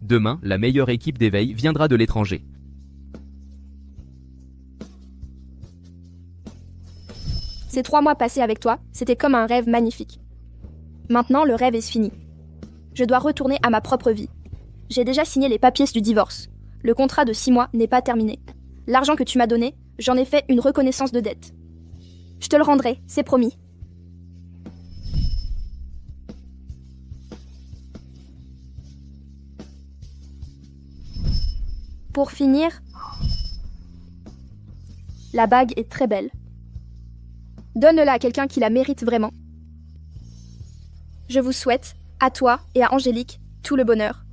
Demain, la meilleure équipe d'éveil viendra de l'étranger. Ces 3 mois passés avec toi, c'était comme un rêve magnifique. Maintenant, le rêve est fini. Je dois retourner à ma propre vie. J'ai déjà signé les papiers du divorce. Le contrat de 6 mois n'est pas terminé. L'argent que tu m'as donné, j'en ai fait une reconnaissance de dette. Je te le rendrai, c'est promis. Pour finir, la bague est très belle. Donne-la à quelqu'un qui la mérite vraiment. Je vous souhaite, à toi et à Angélique, tout le bonheur.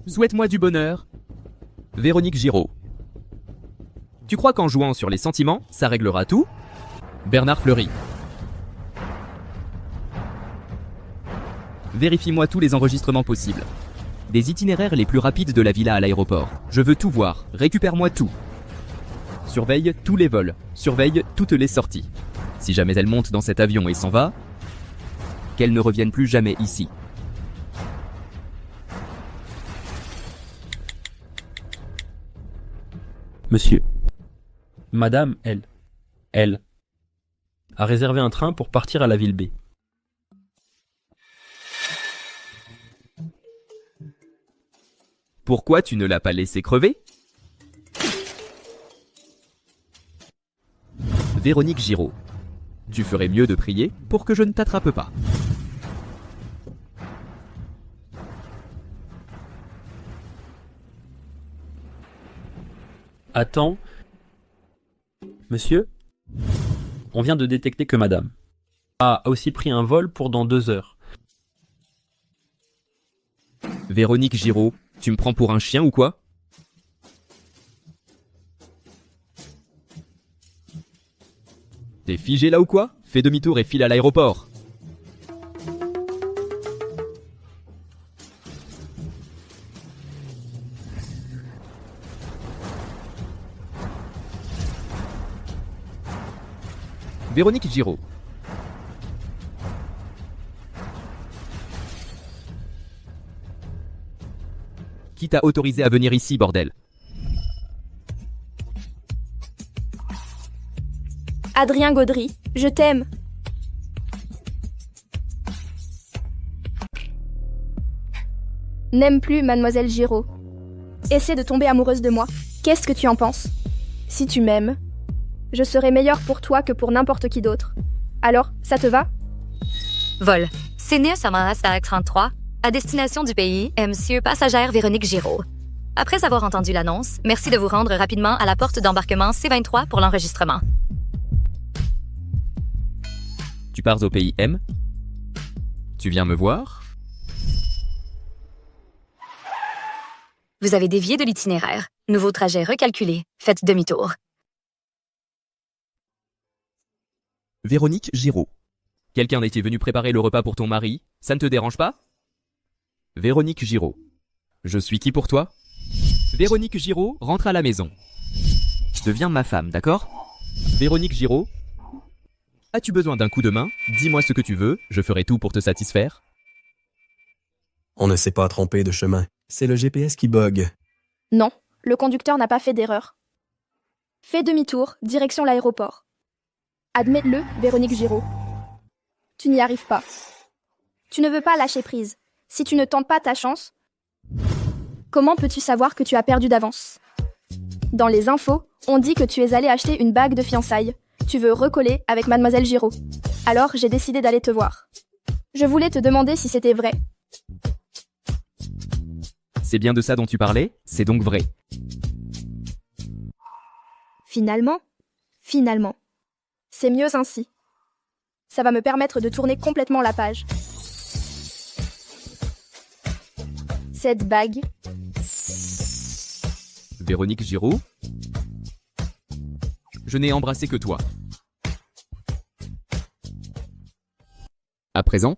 Souhaite-moi du bonheur. Véronique Giraud. Tu crois qu'en jouant sur les sentiments, ça réglera tout? Bernard Fleury. Vérifie-moi tous les enregistrements possibles. Des itinéraires les plus rapides de la villa à l'aéroport. Je veux tout voir. Récupère-moi tout. Surveille tous les vols. Surveille toutes les sorties. Si jamais elle monte dans cet avion et s'en va, qu'elle ne revienne plus jamais ici. Monsieur. Madame, elle, a réservé un train pour partir à la ville B. Pourquoi tu ne l'as pas laissé crever? Véronique Giraud. Tu ferais mieux de prier pour que je ne t'attrape pas. Attends. Monsieur, on vient de détecter que madame a aussi pris un vol pour dans 2 heures. Véronique Giraud, tu me prends pour un chien ou quoi? T'es figé là ou quoi? Fais demi-tour et file à l'aéroport. Véronique Giraud. Qui t'a autorisé à venir ici, bordel? Adrien Gaudry, je t'aime. N'aime plus Mademoiselle Giraud. Essaie de tomber amoureuse de moi. Qu'est-ce que tu en penses? Si tu m'aimes, je serai meilleure pour toi que pour n'importe qui d'autre. Alors, ça te va? Vol. Sydney Samara Starek 33, à destination du pays, Monsieur Passagère Véronique Giraud. Après avoir entendu l'annonce, merci de vous rendre rapidement à la porte d'embarquement C23 pour l'enregistrement. Tu pars au pays M? Tu viens me voir? Vous avez dévié de l'itinéraire. Nouveau trajet recalculé. Faites demi-tour. Véronique Giraud. Quelqu'un était venu préparer le repas pour ton mari? Ça ne te dérange pas? Véronique Giraud. Je suis qui pour toi? Véronique Giraud rentre à la maison. Deviens ma femme, d'accord? Véronique Giraud, as-tu besoin d'un coup de main? Dis-moi ce que tu veux, je ferai tout pour te satisfaire. On ne s'est pas trompé de chemin. C'est le GPS qui bug. Non, le conducteur n'a pas fait d'erreur. Fais demi-tour, direction l'aéroport. Admets-le, Véronique Giraud. Tu n'y arrives pas. Tu ne veux pas lâcher prise. Si tu ne tentes pas ta chance, comment peux-tu savoir que tu as perdu d'avance? Dans les infos, on dit que tu es allé acheter une bague de fiançailles. Tu veux recoller avec Mademoiselle Giraud. Alors j'ai décidé d'aller te voir. Je voulais te demander si c'était vrai. C'est bien de ça dont tu parlais? C'est donc vrai. Finalement, c'est mieux ainsi. Ça va me permettre de tourner complètement la page. Cette bague. Véronique Giraud? Je n'ai embrassé que toi. À présent,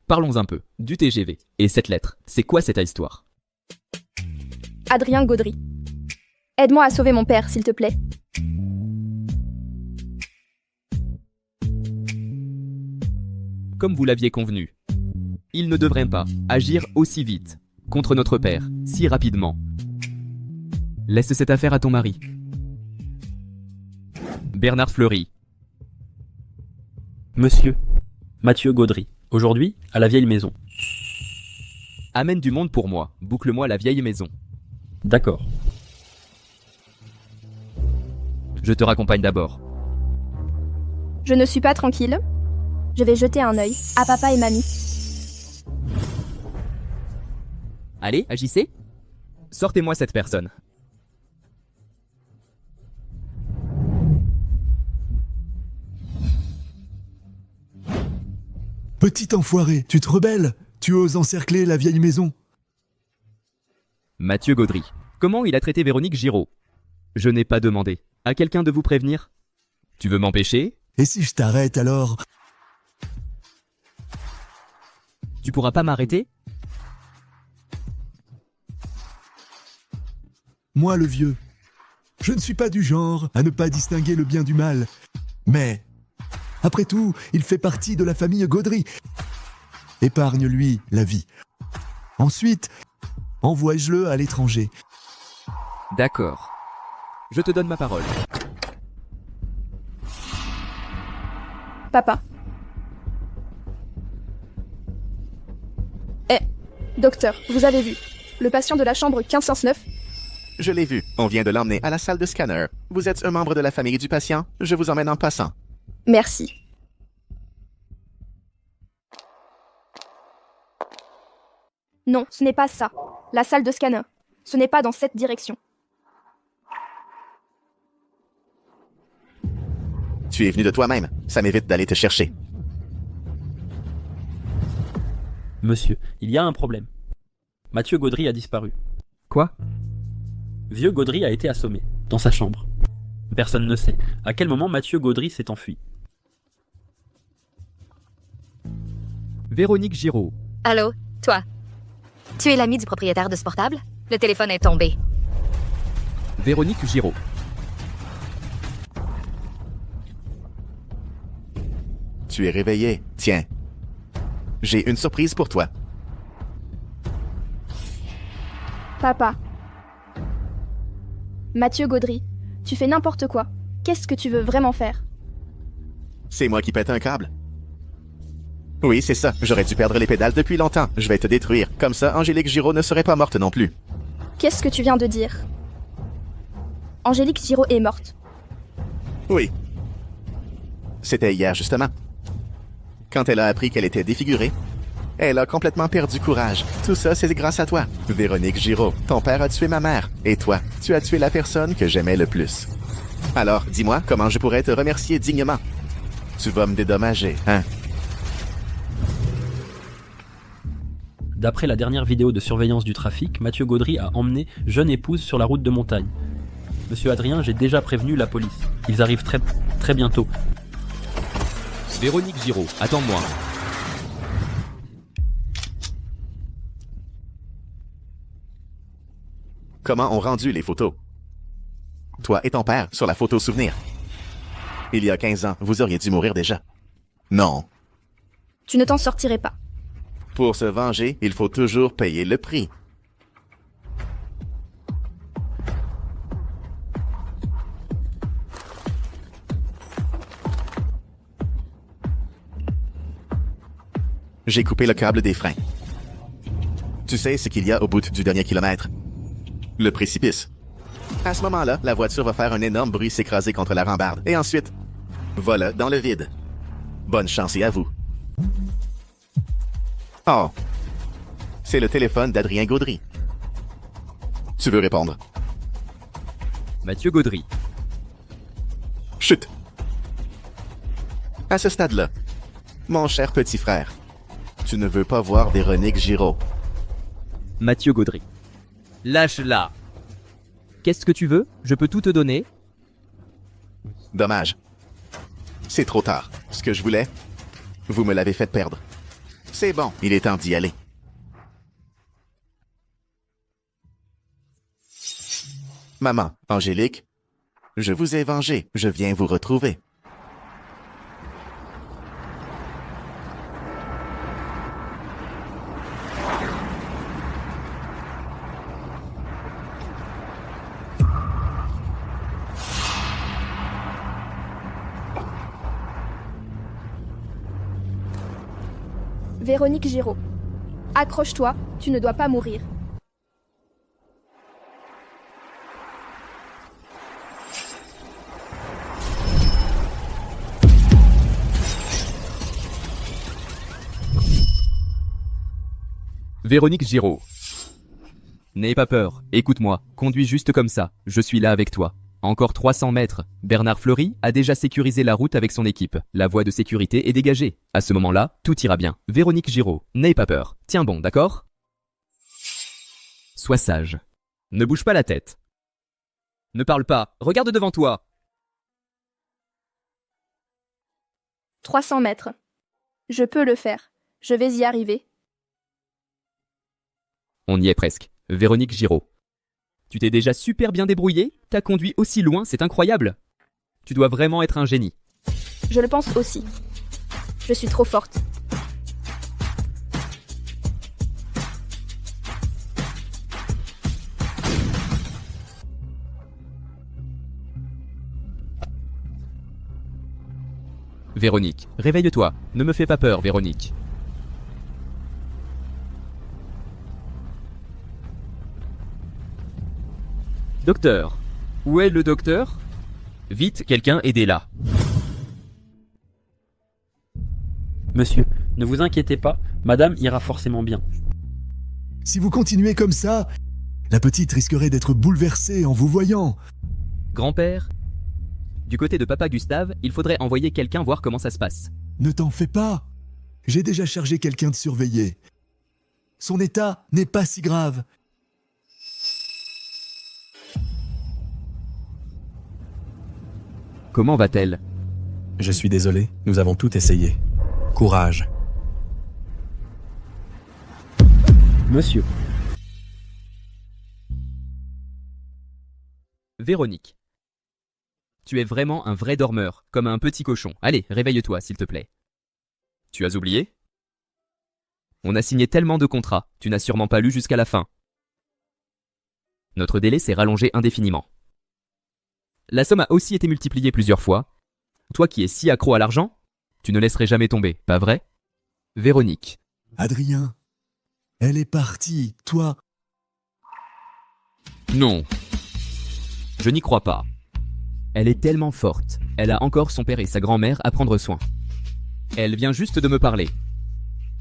parlons un peu du TGV. Et cette lettre, c'est quoi cette histoire? Adrien Gaudry. Aide-moi à sauver mon père, s'il te plaît. Comme vous l'aviez convenu, il ne devrait pas agir aussi vite contre notre père, si rapidement. Laisse cette affaire à ton mari. Bernard Fleury. Monsieur, Mathieu Gaudry. Aujourd'hui, à la vieille maison. Amène du monde pour moi. Boucle-moi la vieille maison. D'accord. Je te raccompagne d'abord. Je ne suis pas tranquille. Je vais jeter un œil à papa et mamie. Allez, agissez. Sortez-moi cette personne. Petit enfoiré, tu te rebelles? Tu oses encercler la vieille maison? Mathieu Gaudry. Comment il a traité Véronique Giraud? Je n'ai pas demandé. À quelqu'un de vous prévenir? Tu veux m'empêcher? Et si je t'arrête alors? Tu pourras pas m'arrêter? Moi le vieux, je ne suis pas du genre à ne pas distinguer le bien du mal. Mais, après tout, il fait partie de la famille Gaudry. Épargne-lui la vie. Ensuite, envoie-le à l'étranger. D'accord. Je te donne ma parole. Papa. Docteur, vous avez vu le patient de la chambre 1509? Je l'ai vu. On vient de l'emmener à la salle de scanner. Vous êtes un membre de la famille du patient? Je vous emmène en passant. Merci. Non, ce n'est pas ça. La salle de scanner. Ce n'est pas dans cette direction. Tu es venu de toi-même. Ça m'évite d'aller te chercher. Monsieur, il y a un problème. Mathieu Gaudry a disparu. Quoi? Vieux Gaudry a été assommé, dans sa chambre. Personne ne sait à quel moment Mathieu Gaudry s'est enfui. Véronique Giraud. Allô, toi? Tu es l'ami du propriétaire de ce portable? Le téléphone est tombé. Véronique Giraud. Tu es réveillé. Tiens. J'ai une surprise pour toi. Papa. Mathieu Gaudry, tu fais n'importe quoi. Qu'est-ce que tu veux vraiment faire? C'est moi qui pète un câble. Oui, c'est ça. J'aurais dû perdre les pédales depuis longtemps. Je vais te détruire. Comme ça, Angélique Giraud ne serait pas morte non plus. Qu'est-ce que tu viens de dire? Angélique Giraud est morte. Oui. C'était hier, justement. Quand elle a appris qu'elle était défigurée, elle a complètement perdu courage. Tout ça, c'est grâce à toi. Véronique Giraud, ton père a tué ma mère. Et toi, tu as tué la personne que j'aimais le plus. Alors, dis-moi comment je pourrais te remercier dignement. Tu vas me dédommager, hein? D'après la dernière vidéo de surveillance du trafic, Mathieu Gaudry a emmené jeune épouse sur la route de montagne. Monsieur Adrien, j'ai déjà prévenu la police. Ils arrivent très bientôt. Véronique Giraud, attends-moi. Comment ont rendu les photos? Toi et ton père, sur la photo souvenir. Il y a 15 ans, vous auriez dû mourir déjà. Non. Tu ne t'en sortirais pas. Pour se venger, il faut toujours payer le prix. J'ai coupé le câble des freins. Tu sais ce qu'il y a au bout du dernier kilomètre? Le précipice. À ce moment-là, la voiture va faire un énorme bruit s'écraser contre la rambarde. Et ensuite, voilà dans le vide. Bonne chance et à vous. Oh. C'est le téléphone d'Adrien Gaudry. Tu veux répondre? Mathieu Gaudry. Chut. À ce stade-là, mon cher petit frère, tu ne veux pas voir Véronique Giraud. Mathieu Gaudry. Lâche-la. Qu'est-ce que tu veux? Je peux tout te donner. Dommage. C'est trop tard. Ce que je voulais, vous me l'avez fait perdre. C'est bon, il est temps d'y aller. Maman, Angélique, je vous ai vengé. Je viens vous retrouver. Véronique Giraud. Accroche-toi, tu ne dois pas mourir. Véronique Giraud. N'aie pas peur, écoute-moi, conduis juste comme ça, je suis là avec toi. Encore 300 mètres. Bernard Fleury a déjà sécurisé la route avec son équipe. La voie de sécurité est dégagée. À ce moment-là, tout ira bien. Véronique Giraud, n'aie pas peur. Tiens bon, d'accord? Sois sage. Ne bouge pas la tête. Ne parle pas, regarde devant toi. 300 mètres. Je peux le faire. Je vais y arriver. On y est presque. Véronique Giraud. Tu t'es déjà super bien débrouillé? T'as conduit aussi loin, c'est incroyable. Tu dois vraiment être un génie. Je le pense aussi. Je suis trop forte. Véronique, réveille-toi. Ne me fais pas peur, Véronique. Docteur. Où est le docteur? Vite, quelqu'un aidez-la. Monsieur, ne vous inquiétez pas, madame ira forcément bien. Si vous continuez comme ça, la petite risquerait d'être bouleversée en vous voyant. Grand-père, du côté de papa Gustave, il faudrait envoyer quelqu'un voir comment ça se passe. Ne t'en fais pas. J'ai déjà chargé quelqu'un de surveiller. Son état n'est pas si grave. Comment va-t-elle? Je suis désolé, nous avons tout essayé. Courage. Monsieur. Véronique. Tu es vraiment un vrai dormeur, comme un petit cochon. Allez, réveille-toi, s'il te plaît. Tu as oublié? On a signé tellement de contrats, tu n'as sûrement pas lu jusqu'à la fin. Notre délai s'est rallongé indéfiniment. La somme a aussi été multipliée plusieurs fois. Toi qui es si accro à l'argent, tu ne laisserais jamais tomber, pas vrai? Véronique. Adrien, elle est partie, toi. Non. Je n'y crois pas. Elle est tellement forte. Elle a encore son père et sa grand-mère à prendre soin. Elle vient juste de me parler.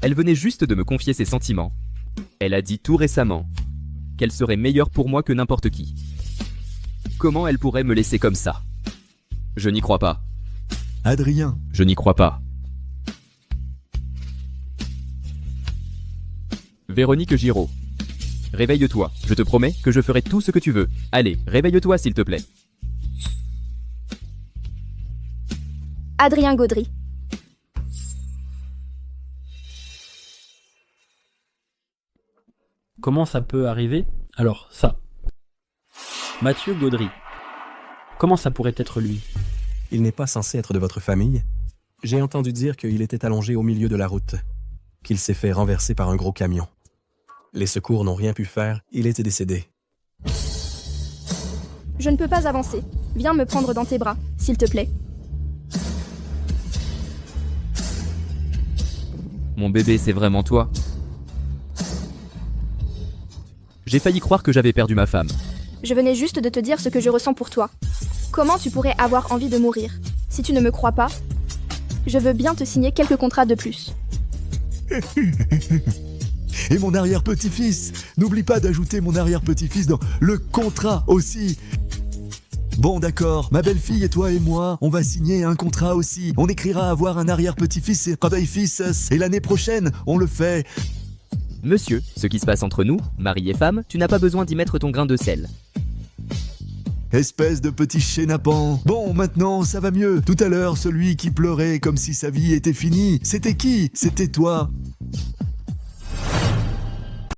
Elle venait juste de me confier ses sentiments. Elle a dit tout récemment qu'elle serait meilleure pour moi que n'importe qui. Comment elle pourrait me laisser comme ça? Je n'y crois pas. Adrien. Je n'y crois pas. Véronique Giraud. Réveille-toi, je te promets que je ferai tout ce que tu veux. Allez, réveille-toi s'il te plaît. Adrien Gaudry. Comment ça peut arriver? Alors, ça. Mathieu Gaudry. Comment ça pourrait être lui? Il n'est pas censé être de votre famille. J'ai entendu dire qu'il était allongé au milieu de la route, qu'il s'est fait renverser par un gros camion. Les secours n'ont rien pu faire, il était décédé. Je ne peux pas avancer. Viens me prendre dans tes bras, s'il te plaît. Mon bébé, c'est vraiment toi? J'ai failli croire que j'avais perdu ma femme. Je venais juste de te dire ce que je ressens pour toi. Comment tu pourrais avoir envie de mourir? Si tu ne me crois pas, je veux bien te signer quelques contrats de plus. Et mon arrière-petit-fils. N'oublie pas d'ajouter mon arrière-petit-fils dans le contrat aussi. Bon d'accord, ma belle-fille et toi et moi, on va signer un contrat aussi. On écrira avoir un arrière-petit-fils et petit-fils, et l'année prochaine, on le fait. Monsieur, ce qui se passe entre nous, mari et femme, tu n'as pas besoin d'y mettre ton grain de sel. Espèce de petit chénapan. Bon, maintenant, ça va mieux. Tout à l'heure, celui qui pleurait comme si sa vie était finie, c'était qui? C'était toi.